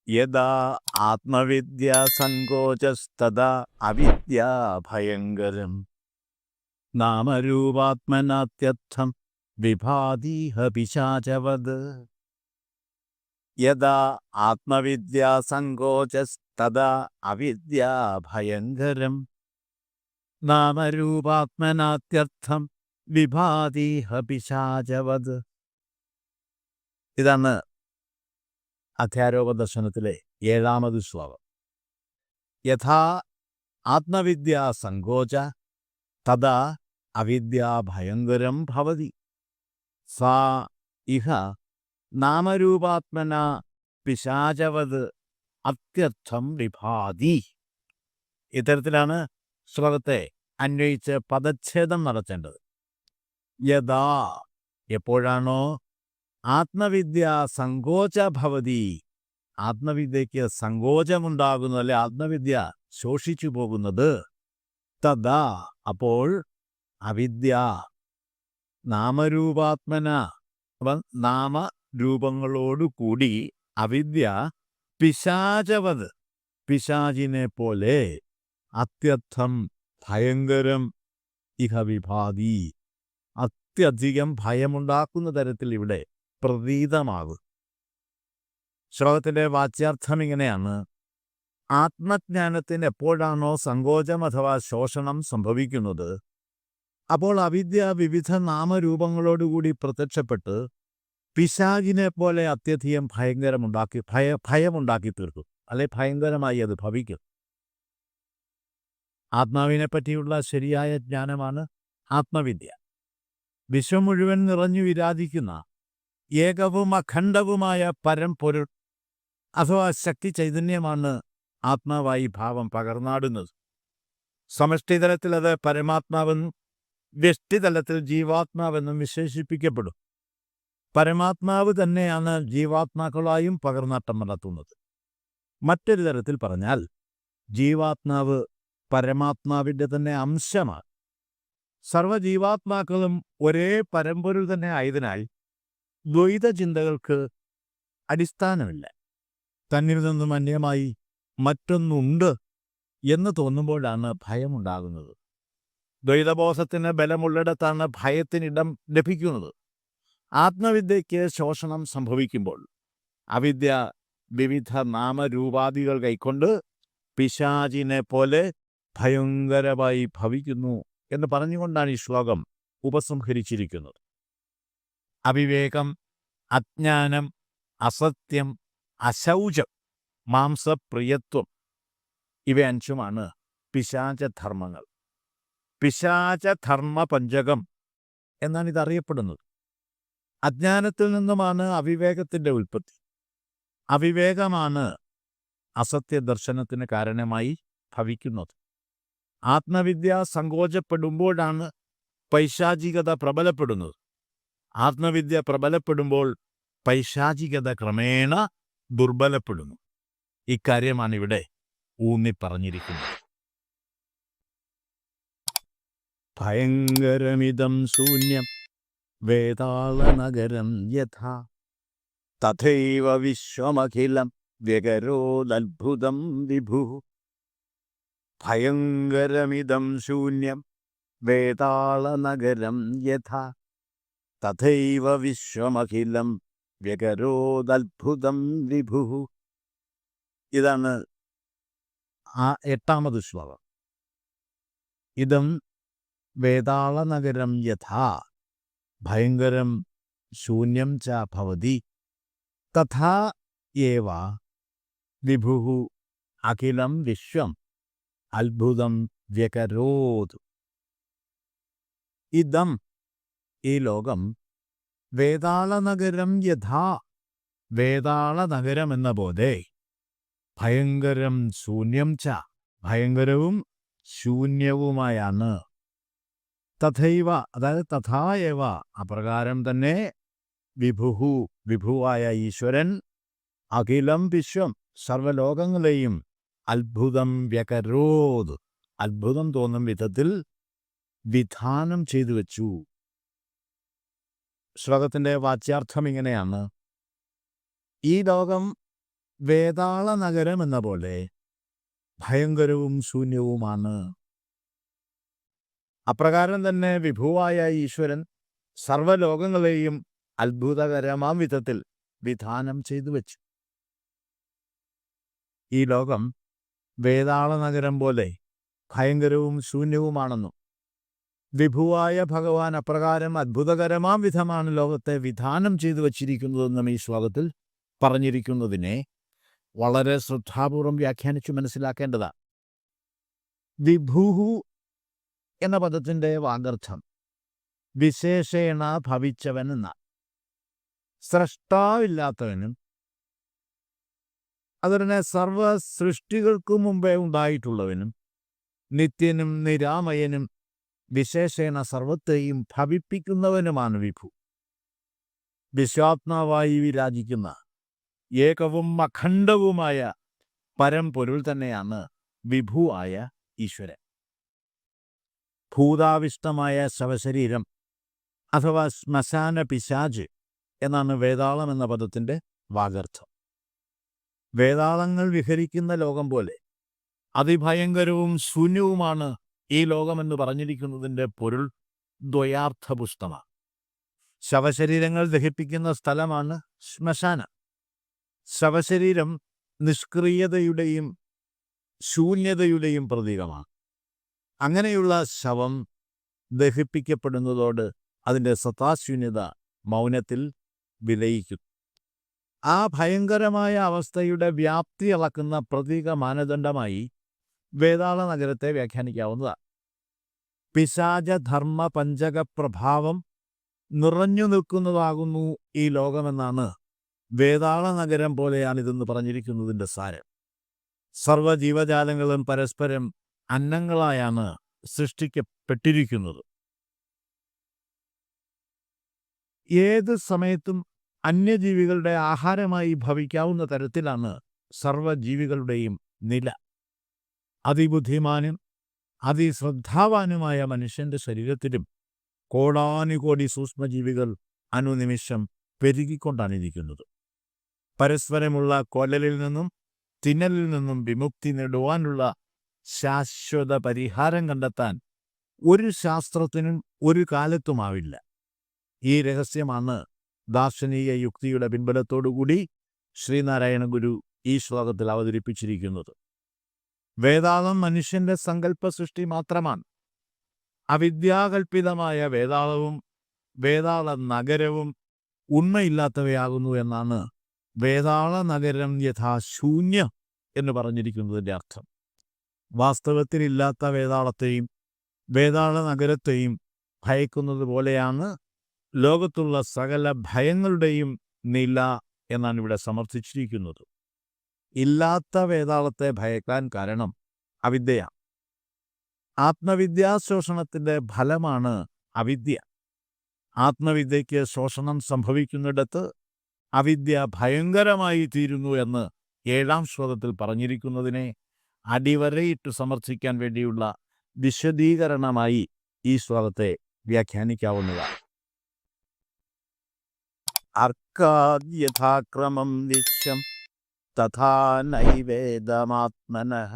യഥാ ആത്മവിദ്യാ സങ്കോചസ്തദാ അവിദ്യാ ഭയങ്കരം നാമരൂപാത്മനാത്യർത്ഥം വിഭാതീഹ പിശാചവത്. യഥാ ആത്മവിദ്യാ സങ്കോചസ്തദാ അവിദ്യാ ഭയങ്കരം നാമരൂപാത്മനാത്യർത്ഥം വിഭാതീഹ പിശാചവത്. ഇതാണ് അധ്യാരോപദർശനത്തിലെ 7ാമത് ശ്ലോകം. യഥാ ആത്മവിദ്യാ സങ്കോച തഥാ അവിദ്യാ ഭയങ്കരം ഭവതി സാ ഇഹ നാമരൂപാത്മന പിശാചവത് അത്യർത്ഥം വിഭാതി. ഇത്തരത്തിലാണ് ശ്ലോകത്തെ അന്വയിച്ച് പദച്ഛേദം നടത്തേണ്ടത്. യഥാ എപ്പോഴാണോ ആത്മവിദ്യ സങ്കോച ഭവതി, ആത്മവിദ്യയ്ക്ക് സങ്കോചമുണ്ടാകുന്നത്, അല്ലെ ആത്മവിദ്യ ശോഷിച്ചു പോകുന്നത്, തഥാ അപ്പോൾ അവിദ്യ നാമരൂപാത്മന, നാമരൂപങ്ങളോടുകൂടി അവിദ്യ പിശാചവത് പിശാചിനെ പോലെ അത്യർത്ഥം ഭയങ്കരം ഇഹ വിഭാതി അത്യധികം ഭയമുണ്ടാക്കുന്ന തരത്തിൽ ഇവിടെ പ്രതീതമാകും. ശ്ലോകത്തിൻ്റെ വാച്യാർത്ഥം ഇങ്ങനെയാണ്: ആത്മജ്ഞാനത്തിന് എപ്പോഴാണോ സങ്കോചം അഥവാ ശോഷണം സംഭവിക്കുന്നത്, അപ്പോൾ അവിദ്യ വിവിധ നാമരൂപങ്ങളോടുകൂടി പ്രത്യക്ഷപ്പെട്ട് പിശാചിനെ പോലെ അത്യധികം ഭയമുണ്ടാക്കി തീർക്കും, അല്ലെ ഭയങ്കരമായി അത് ഭവിക്കും. ആത്മാവിനെ പറ്റിയുള്ള ശരിയായ ജ്ഞാനമാണ് ആത്മവിദ്യ. വിശ്വം മുഴുവൻ നിറഞ്ഞു വിരാജിക്കുന്ന ഏകവും അഖണ്ഡവുമായ പരംപൊരുൾ അഥവാ ശക്തി ചൈതന്യമാണ് ആത്മാവായി ഭാവം പകർന്നാടുന്നത്. സമഷ്ടിതലത്തിൽ അത് പരമാത്മാവെന്നും വ്യഷ്ടിതലത്തിൽ ജീവാത്മാവെന്നും വിശേഷിപ്പിക്കപ്പെടും. പരമാത്മാവ് തന്നെയാണ് ജീവാത്മാക്കളായും പകർന്നാട്ടം നടത്തുന്നത്. മറ്റൊരു തരത്തിൽ പറഞ്ഞാൽ ജീവാത്മാവ് പരമാത്മാവിൻ്റെ തന്നെ അംശമാണ്. സർവ്വജീവാത്മാക്കളും ഒരേ പരമ്പൊരുൾ തന്നെ ആയതിനാൽ ദ്വൈത ചിന്തകൾക്ക് അടിസ്ഥാനമില്ല. തന്നിൽ നിന്നും അന്യമായി മറ്റൊന്നുണ്ട് എന്ന് തോന്നുമ്പോഴാണ് ഭയമുണ്ടാകുന്നത്. ദ്വൈതബോധത്തിന് ബലമുള്ളിടത്താണ് ഭയത്തിനിടം ലഭിക്കുന്നത്. ആത്മവിദ്യയ്ക്ക് ശോഷണം സംഭവിക്കുമ്പോൾ അവിദ്യ വിവിധ നാമരൂപാദികൾ കൈക്കൊണ്ട് പിശാചിനെ പോലെ ഭയങ്കരമായി ഭവിക്കുന്നു എന്ന് പറഞ്ഞുകൊണ്ടാണ് ഈ ശ്ലോകം ഉപസംഹരിച്ചിരിക്കുന്നത്. അവിവേകം, അജ്ഞാനം, അസത്യം, അശൗചം, മാംസപ്രിയത്വം ഇവ 5 പിശാചധർമ്മങ്ങൾ. പിശാചധർമ്മ പഞ്ചകം എന്നാണ് ഇതറിയപ്പെടുന്നത്. അജ്ഞാനത്തിൽ നിന്നുമാണ് അവിവേകത്തിൻ്റെ ഉൽപ്പത്തി. അവിവേകമാണ് അസത്യദർശനത്തിന് കാരണമായി ഭവിക്കുന്നത്. ആത്മവിദ്യ സങ്കോചപ്പെടുമ്പോഴാണ് പൈശാചികത പ്രബലപ്പെടുന്നത്. ആത്മവിദ്യ പ്രബലപ്പെടുമ്പോൾ പൈശാചികത ക്രമേണ ദുർബലപ്പെടുന്നു. ഇക്കാര്യമാണ് ഇവിടെ ഊന്നിപ്പറഞ്ഞിരിക്കുന്നത്. ഭയങ്കരമിതം ശൂന്യം വേതാളനഗരം യഥാ തഥൈവ വിശ്വമഖിലം വ്യകരോദത്ഭുതം വിഭുഃ. ഭയങ്കരമിതം ശൂന്യം വേതാളനഗരം യഥാ തഥൈവ വിശ്വമഖിലം വ്യകരോദത്ഭുതം വിഭുഃ. ഇതാണ് 8ാമത് ശ്ലോകം. ഇതം വേതാളനഗരം യഥാ ഭയങ്കരം ശൂന്യം ച ഭവതി തഥാ ഏവ വിഭുഃ അഖിലം വിശ്വം അത്ഭുതം വ്യകരോത്. ഇതം ഈ ലോകം വേതാളനഗരം യഥാ വേതാളനഗരം എന്ന പോലെ ഭയങ്കരം ശൂന്യം ച ഭയങ്കരവും ശൂന്യവുമായാണ്. തഥൈവ അതായത് തഥാ ഏവ അപ്രകാരം തന്നെ വിഭുഃ വിഭുവായ ഈശ്വരൻ അഖിലം വിശ്വം സർവലോകങ്ങളെയും അത്ഭുതം വ്യകരോത് അത്ഭുതം തോന്നും വിധത്തിൽ വിധാനം ചെയ്തു വച്ചു. ശ്ലോകത്തിൻ്റെ വാച്യാർത്ഥം ഇങ്ങനെയാണ്: ഈ ലോകം വേതാളനഗരം എന്ന പോലെ ഭയങ്കരവും ശൂന്യവുമാണ്. അപ്രകാരം തന്നെ വിഭുവായ ഈശ്വരൻ സർവലോകങ്ങളെയും അത്ഭുതകരമാം വിധത്തിൽ വിധാനം ചെയ്തു വച്ചു. ഈ ലോകം വേതാളനഗരം പോലെ ഭയങ്കരവും ശൂന്യവുമാണെന്നും വിഭുവായ ഭഗവാൻ അപ്രകാരം അത്ഭുതകരമാം വിധമാണ് ലോകത്തെ വിധാനം ചെയ്തു വച്ചിരിക്കുന്നതെന്നും ഈ ശ്ലോകത്തിൽ പറഞ്ഞിരിക്കുന്നതിനെ വളരെ ശ്രദ്ധാപൂർവം വ്യാഖ്യാനിച്ചു മനസ്സിലാക്കേണ്ടതാണ്. വിഭുഹു എന്ന പദത്തിൻ്റെ വാഗർത്ഥം വിശേഷേണ ഭവിച്ചവൻ എന്ന, സ്രഷ്ടാവില്ലാത്തവനും അതുതന്നെ സർവ സൃഷ്ടികൾക്കു മുമ്പേ ഉണ്ടായിട്ടുള്ളവനും നിത്യനും നിരാമയനും വിശേഷേണ സർവത്തെയും ഭവിപ്പിക്കുന്നവനുമാണ് വിഭു. വിശ്വാത്മാവായി വിരാജിക്കുന്ന ഏകവും അഖണ്ഡവുമായ പരംപൊരുൾ തന്നെയാണ് വിഭുവായ ഈശ്വരൻ. ഭൂതാവിഷ്ടമായ ശവശരീരം അഥവാ ശ്മശാന പിശാച് എന്നാണ് വേതാളം എന്ന പദത്തിൻ്റെ വാഗർത്ഥം. വേതാളങ്ങൾ വിഹരിക്കുന്ന ലോകം പോലെ അതിഭയങ്കരവും ശൂന്യവുമാണ് ഈ ലോകമെന്ന് പറഞ്ഞിരിക്കുന്നതിൻ്റെ പൊരുൾ ദ്വയാർത്ഥപുഷ്ടമാണ്. ശവശരീരങ്ങൾ ദഹിപ്പിക്കുന്ന സ്ഥലമാണ് ശ്മശാനം. ശവശരീരം നിഷ്ക്രിയതയുടെയും ശൂന്യതയുടെയും പ്രതീകമാണ്. അങ്ങനെയുള്ള ശവം ദഹിപ്പിക്കപ്പെടുന്നതോട് അതിൻ്റെ സത്താശൂന്യത മൗനത്തിൽ വിലയിക്കുന്നു. ആ ഭയങ്കരമായ അവസ്ഥയുടെ വ്യാപ്തി അളക്കുന്ന പ്രതീക മാനദണ്ഡമായി വേതാള നഗരത്തെ വ്യാഖ്യാനിക്കാവുന്നതാണ്. പിശാചധർമ്മ പഞ്ചക പ്രഭാവം നിറഞ്ഞു നിൽക്കുന്നതാകുന്നു ഈ ലോകമെന്നാണ് വേതാള നഗരം പോലെയാണിതെന്ന് പറഞ്ഞിരിക്കുന്നതിൻ്റെ സാരം. സർവ്വജീവജാലങ്ങളും പരസ്പരം അന്നങ്ങളായാണ് സൃഷ്ടിക്കപ്പെട്ടിരിക്കുന്നത്. ഏത് സമയത്തും അന്യജീവികളുടെ ആഹാരമായി ഭവിക്കാവുന്ന തരത്തിലാണ് സർവ്വജീവികളുടെയും നില. അതിബുദ്ധിമാനും അതിശ്രദ്ധാവാനുമായ മനുഷ്യൻ്റെ ശരീരത്തിലും കോടാനുകോടി സൂക്ഷ്മജീവികൾ അനുനിമിഷം പെരുകിക്കൊണ്ടാണിരിക്കുന്നത്. പരസ്പരമുള്ള കൊല്ലലിൽ നിന്നും തിന്നലിൽ നിന്നും വിമുക്തി നേടുവാനുള്ള ശാശ്വത പരിഹാരം കണ്ടെത്താൻ ഒരു ശാസ്ത്രത്തിനും ഒരു കാലത്തുമാവില്ല. ഈ രഹസ്യമാണ് ദാർശനിക യുക്തിയുടെ പിൻബലത്തോടുകൂടി ശ്രീനാരായണ ഗുരു ഈ ശ്ലോകത്തിൽ അവതരിപ്പിച്ചിരിക്കുന്നത്. വേതാളം മനുഷ്യൻ്റെ സങ്കല്പ സൃഷ്ടി മാത്രമാണ്. അവിദ്യാകൽപിതമായ വേതാളവും വേതാള നഗരവും ഉണ്മയില്ലാത്തവയാകുന്നു എന്നാണ് വേതാള നഗരം യഥാശൂന്യം എന്ന് പറഞ്ഞിരിക്കുന്നതിൻ്റെ അർത്ഥം. വാസ്തവത്തിലില്ലാത്ത വേതാളത്തെയും വേതാള നഗരത്തെയും ഭയക്കുന്നത് പോലെയാണ് ലോകത്തുള്ള സകല ഭയങ്ങളുടെയും നില എന്നാണ് ഇവിടെ സമർത്ഥിച്ചിരിക്കുന്നത്. ഇല്ലാത്ത വേതാളത്തെ ഭയക്കാൻ കാരണം അവിദ്യയാണ്. ആത്മവിദ്യാശോഷണത്തിൻ്റെ ഫലമാണ് അവിദ്യ. ആത്മവിദ്യയ്ക്ക് ശോഷണം സംഭവിക്കുന്നിടത്ത് അവിദ്യ ഭയങ്കരമായി തീരുന്നു എന്ന് 7-ാം ശ്ലോകത്തിൽ പറഞ്ഞിരിക്കുന്നതിനെ അടിവരയിട്ട് സമർത്ഥിക്കാൻ വേണ്ടിയുള്ള വിശദീകരണമായി ഈ ശ്ലോകത്തെ വ്യാഖ്യാനിക്കാവുന്നതാണ്. അർക്കാദ്യഥാക്രമം വിശ്വം തഥാ നൈവേദമാത്മനഃ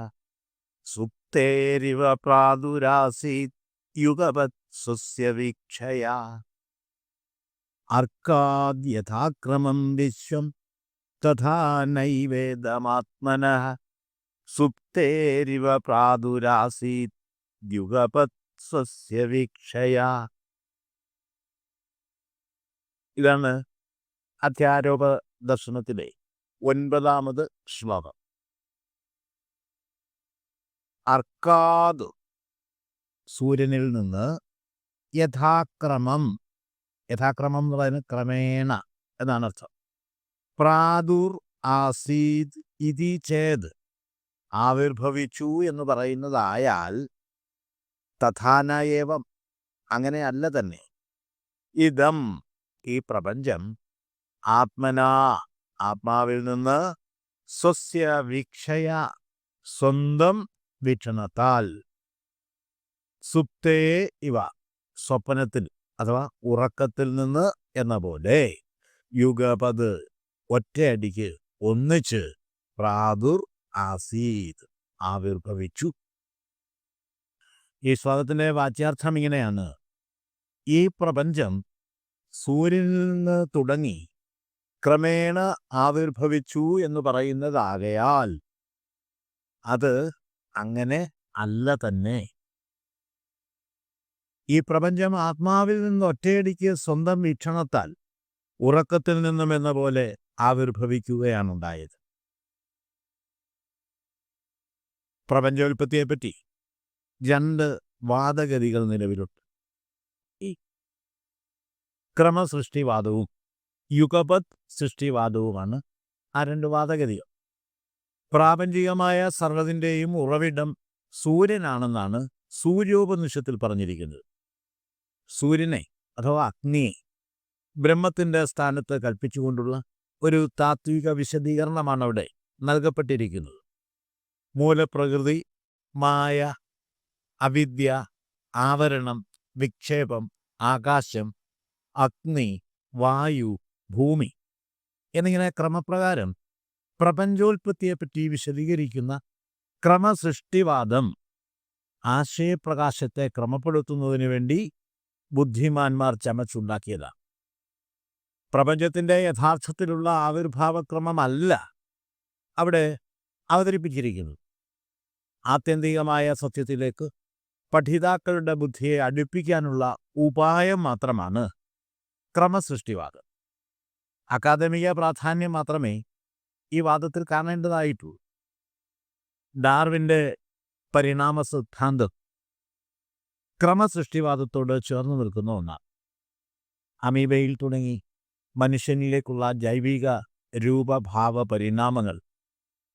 സുപ്തേരിവ പ്രാദുരാസീത് യുഗപത് സ്വസ്യ വീക്ഷയാ. അർക്കാദ്യഥാക്രമം വിശ്വം തഥാ നൈവേദമാത്മനഃ സുപ്തേരിവ പ്രാദുരാസീത് യുഗപത് സ്വസ്യ വീക്ഷയാ. ഇതാണ് അധ്യാരോപ ദർശനത്തിലെ 9-ാമത് ശ്ലോകം. അർക്കാദ് സൂര്യനിൽ നിന്ന് യഥാക്രമം, യഥാക്രമം എന്ന് പറയുന്നത് ക്രമേണ എന്നാണ് അർത്ഥം. പ്രാദുർ ആസീത് ഇതി ചേത് ആവിർഭവിച്ചു എന്ന് പറയുന്നതായാൽ തഥാന ഏവം അങ്ങനെയല്ല തന്നെ. ഇദം ഈ പ്രപഞ്ചം ആത്മനാ ആത്മാവിൽ നിന്ന് സ്വസ്യ വീക്ഷയ സ്വന്തം വീക്ഷണത്താൽ സുപ്തേ ഇവ സ്വപ്നത്തിൽ അഥവാ ഉറക്കത്തിൽ നിന്ന് എന്ന പോലെ യുഗപത് ഒറ്റയടിക്ക് ഒന്നിച്ച് പ്രാദുർ ആസീത് ആവിർഭവിച്ചു. ഈ ശ്ലോകത്തിൻ്റെ വാച്യാർത്ഥം ഇങ്ങനെയാണ്. ഈ പ്രപഞ്ചം സൂര്യനിൽ നിന്ന് തുടങ്ങി ക്രമേണ ആവിർഭവിച്ചു എന്ന് പറയുന്നതാകയാൽ അത് അങ്ങനെ അല്ല തന്നെ. ഈ പ്രപഞ്ചം ആത്മാവിൽ നിന്ന് ഒറ്റയടിക്ക് സ്വന്തം വീക്ഷണത്താൽ ഉറക്കത്തിൽ നിന്നും എന്ന പോലെ ആവിർഭവിക്കുകയാണുണ്ടായത്. പ്രപഞ്ചോൽപ്പത്തിയെപ്പറ്റി 2 വാദഗതികൾ നിലവിലുണ്ട്. ഈ ക്രമസൃഷ്ടിവാദവും യുഗപത് സൃഷ്ടിവാദവുമാണ് ആ 2 വാദഗതികൾ. പ്രാപഞ്ചികമായ സർവ്വതിൻ്റെയും ഉറവിടം സൂര്യനാണെന്നാണ് സൂര്യോപനിഷത്തിൽ പറഞ്ഞിരിക്കുന്നത്. സൂര്യനെ അഥവാ അഗ്നിയെ ബ്രഹ്മത്തിൻ്റെ സ്ഥാനത്ത് കൽപ്പിച്ചുകൊണ്ടുള്ള ഒരു താത്വിക വിശദീകരണമാണ് അവിടെ നൽകപ്പെട്ടിരിക്കുന്നത്. മൂലപ്രകൃതി, മായ, അവിദ്യ, ആവരണം, വിക്ഷേപം, ആകാശം, അഗ്നി, വായു, ഭൂമി എന്നിങ്ങനെ ക്രമപ്രകാരം പ്രപഞ്ചോൽപ്പത്തിയെപ്പറ്റി വിശദീകരിക്കുന്ന ക്രമസൃഷ്ടിവാദം ആശയപ്രകാശത്തെ ക്രമപ്പെടുത്തുന്നതിനു വേണ്ടി ബുദ്ധിമാന്മാർ ചമച്ചുണ്ടാക്കിയതാണ്. പ്രപഞ്ചത്തിൻ്റെ യഥാർത്ഥത്തിലുള്ള ആവിർഭാവക്രമമല്ല അവിടെ അവതരിപ്പിച്ചിരിക്കുന്നത്. ആത്യന്തികമായ സത്യത്തിലേക്ക് പഠിതാക്കളുടെ ബുദ്ധിയെ അടുപ്പിക്കാനുള്ള ഉപായം മാത്രമാണ് ക്രമസൃഷ്ടിവാദം. അക്കാദമിക പ്രാധാന്യം മാത്രമേ ഈ വാദത്തിൽ കാണേണ്ടതായിട്ടുള്ളൂ. ഡാർവിൻ്റെ പരിണാമ സിദ്ധാന്തം ക്രമസൃഷ്ടിവാദത്തോട് ചേർന്ന് നിൽക്കുന്ന ഒന്നാണ്. അമീബയിൽ തുടങ്ങി മനുഷ്യനിലേക്കുള്ള ജൈവിക രൂപഭാവ പരിണാമങ്ങൾ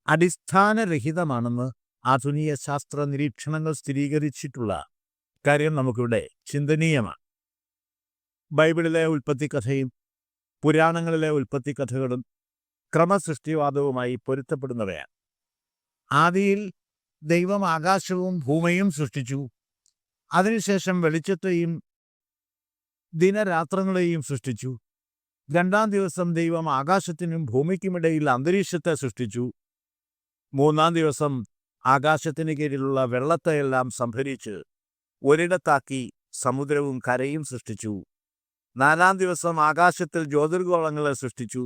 അടിസ്ഥാനരഹിതമാണെന്ന് ആധുനിക ശാസ്ത്ര നിരീക്ഷണങ്ങൾ സ്ഥിരീകരിച്ചിട്ടുള്ള കാര്യം നമുക്കിവിടെ ചിന്തനീയമാണ്. ബൈബിളിലെ ഉൽപ്പത്തിക്കഥയും പുരാണങ്ങളിലെ ഉൽപ്പത്തിക്കഥകളും ക്രമസൃഷ്ടിവാദവുമായി പൊരുത്തപ്പെടുന്നവയാണ്. ആദിയിൽ ദൈവം ആകാശവും ഭൂമിയും സൃഷ്ടിച്ചു. അതിനുശേഷം വെളിച്ചത്തെയും ദിനരാത്രങ്ങളെയും സൃഷ്ടിച്ചു. 2-ാം ദിവസം ദൈവം ആകാശത്തിനും ഭൂമിക്കുമിടയിൽ അന്തരീക്ഷത്തെ സൃഷ്ടിച്ചു. 3-ാം ദിവസം ആകാശത്തിന് കീഴിലുള്ള വെള്ളത്തെയെല്ലാം സംഭരിച്ച് ഒരിടത്താക്കി സമുദ്രവും കരയും സൃഷ്ടിച്ചു. 4-ാം ദിവസം ആകാശത്തിൽ ജ്യോതിർഗോളങ്ങളെ സൃഷ്ടിച്ചു.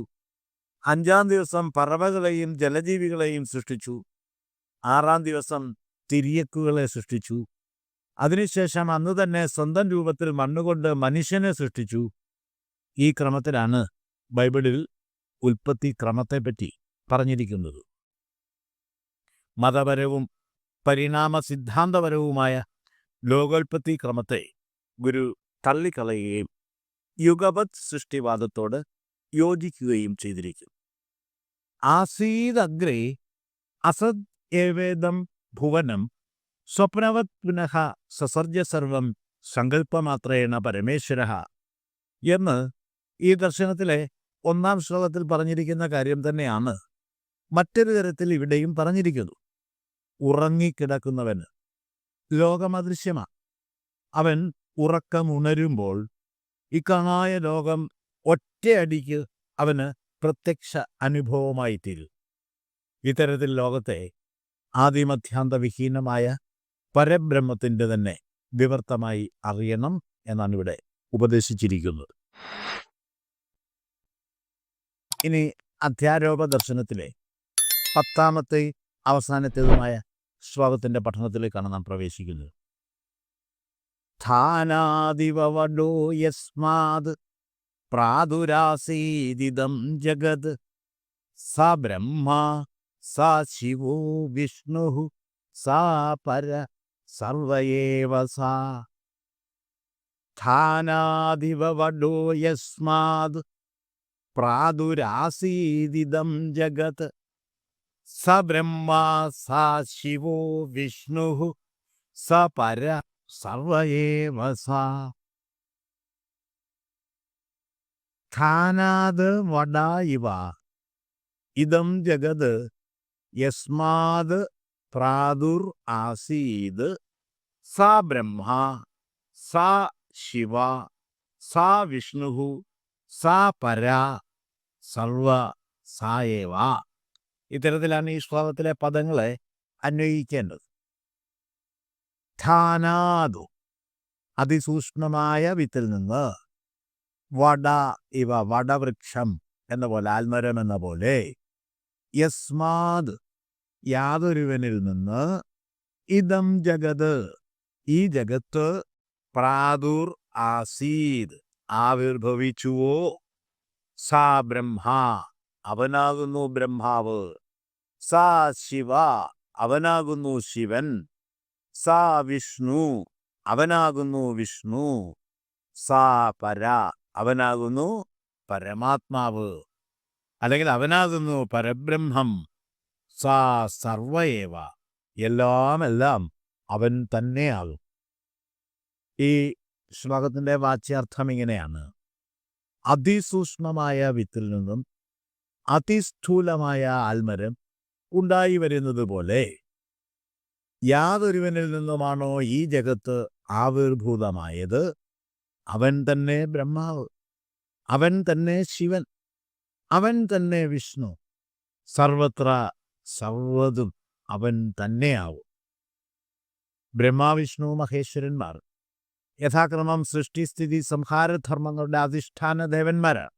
5-ാം ദിവസം പറവകളെയും ജലജീവികളെയും സൃഷ്ടിച്ചു. 6-ാം ദിവസം തിര്യക്കുകളെ സൃഷ്ടിച്ചു. അതിനുശേഷം അന്ന് തന്നെ സ്വന്തം രൂപത്തിൽ മണ്ണുകൊണ്ട് മനുഷ്യനെ സൃഷ്ടിച്ചു. ഈ ക്രമത്തിലാണ് ബൈബിളിൽ ഉൽപ്പത്തി ക്രമത്തെപ്പറ്റി പറഞ്ഞിരിക്കുന്നത്. മതപരവും പരിണാമ സിദ്ധാന്തപരവുമായ ലോകോൽപ്പത്തി ക്രമത്തെ ഗുരു തള്ളിക്കളയുകയും യുഗപത് സൃഷ്ടിവാദത്തോട് യോജിക്കുകയും ചെയ്തിരിക്കുന്നു. ആസീദഗ്രേ അസദ് ഏവേദം ഭുവനം സ്വപ്നവത് പുനഃ സസർജ സർവം സങ്കല്പമാത്രേണ പരമേശ്വരഃ എന്ന് ഈ ദർശനത്തിലെ 1-ാം ശ്ലോകത്തിൽ പറഞ്ഞിരിക്കുന്ന കാര്യം തന്നെയാണ് മറ്റൊരു തരത്തിൽ ഇവിടെയും പറഞ്ഞിരിക്കുന്നു. ഉറങ്ങിക്കിടക്കുന്നവന് ലോകം അദൃശ്യമാണ്. അവൻ ഉറക്കമുണരുമ്പോൾ ഇക്കണായ ലോകം ഒറ്റയടിക്ക് അവന് പ്രത്യക്ഷ അനുഭവമായി തീരും. ഇത്തരത്തിൽ ലോകത്തെ ആദിമധ്യാന്തവിഹീനമായ പരബ്രഹ്മത്തിൻ്റെ തന്നെ വിവർത്തമായി അറിയണം എന്നാണ് ഇവിടെ ഉപദേശിച്ചിരിക്കുന്നത്. ഇനി അധ്യാരോപ ദർശനത്തിലെ 10-ാമത്തെ അവസാനത്തേതുമായ ശ്ലോകത്തിൻ്റെ പഠനത്തിലേക്കാണ് നാം പ്രവേശിക്കുന്നത്. ധാനാദിവവഡോ യസ്മാത് പ്രാദുരാസീദിദം ജഗത് സ ബ്രഹ്മ സ ശിവോ വിഷ്ണു സ പര സർവയേവ സ. ധാനാദിവവഡോ യസ്മാത് പ്രാദുരാസീദിദം ജഗത് സ ബ്രഹ്മ സ ശിവോ വിഷ്ണു സ പര സർവയേവ സ. ധാനാത് വട ഇവ ഇദം ജഗത് യസ്മാത് പ്രാദുർ ആസീത് സ ബ്രഹ്മ സ ശിവ സ വിഷ്ണു സ പര സർവ സായേവ. ഇത്തരത്തിലാണ് ഈ ശ്ലോകത്തിലെ പദങ്ങളെ അന്വയിക്കേണ്ടത്. ധാനാതു അതിസൂക്ഷ്മമായ വിത്തിൽ നിന്ന്, വട ഇവ വടവൃക്ഷം എന്ന പോലെ, ആൽമരം എന്ന പോലെ, യസ്മാത് യാതൊരുവനിൽ നിന്ന്, ഇദം ജഗത് ഈ ജഗത്ത്, പ്രാദുർ ആസീത് ആവിർഭവിച്ചുവോ, സാ ബ്രഹ്മ അവനാകുന്നു ബ്രഹ്മാവ്, സാ ശിവ അവനാകുന്നു ശിവൻ, സാ വിഷ്ണു അവനാകുന്നു വിഷ്ണു, സാ പര അവനാകുന്നു പരമാത്മാവ്, അല്ലെങ്കിൽ അവനാകുന്നു പരബ്രഹ്മം, സാ സർവയേവ എല്ലാം അവൻ തന്നെയാകും. ഈ ശ്ലോകത്തിൻ്റെ വാച്യാർത്ഥം ഇങ്ങനെയാണ്: അതിസൂക്ഷ്മമായ വിത്തിൽ നിന്നും അതിസ്ഥൂലമായ ആൽമരം ഉണ്ടായി വരുന്നത് പോലെ യാതൊരുവനിൽ നിന്നുമാണോ ഈ ജഗത്ത് ആവിർഭൂതമായത്, അവൻ തന്നെ ബ്രഹ്മാവ്, അവൻ തന്നെ ശിവൻ, അവൻ തന്നെ വിഷ്ണു, സർവത്ര സർവതും അവൻ തന്നെയാവും. ബ്രഹ്മാവിഷ്ണു മഹേശ്വരന്മാർ യഥാക്രമം സൃഷ്ടിസ്ഥിതി സംഹാരധർമ്മങ്ങളുടെ അധിഷ്ഠാന ദേവന്മാരാണ്.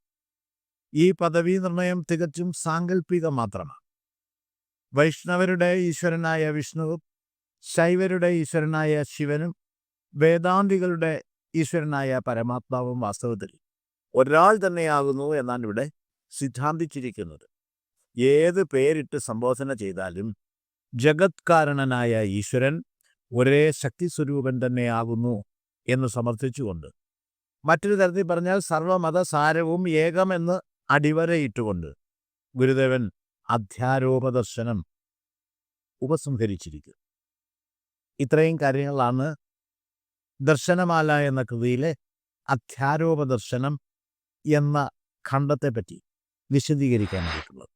ഈ പദവി നിർണയം തികച്ചും സാങ്കല്പികം മാത്രമാണ്. വൈഷ്ണവരുടെ ഈശ്വരനായ വിഷ്ണുവും ശൈവരുടെ ഈശ്വരനായ ശിവനും വേദാന്തികളുടെ ഈശ്വരനായ പരമാത്മാവും വാസ്തവത്തിൽ ഒരാൾ തന്നെയാകുന്നു എന്നാണ് ഇവിടെ സിദ്ധാന്തിച്ചിരിക്കുന്നത്. ഏത് പേരിട്ട് സംബോധന ചെയ്താലും ജഗത്കാരണനായ ഈശ്വരൻ ഒരേ ശക്തിസ്വരൂപൻ തന്നെയാകുന്നു എന്ന് സമർത്ഥിച്ചുകൊണ്ട്, മറ്റൊരു തരത്തിൽ പറഞ്ഞാൽ സർവമതസാരവും ഏകമെന്ന് അടിവരയിട്ടുകൊണ്ട് ഗുരുദേവൻ അധ്യാരോപദർശനം ഉപസംഹരിച്ചിരിക്കുന്നു. ഇത്രയും കാര്യങ്ങളാണ് ദർശനമാല എന്ന കൃതിയിലെ അധ്യാരോപദർശനം എന്ന ഖണ്ഡത്തെപ്പറ്റി വിശദീകരിക്കാനായിട്ടുള്ളത്.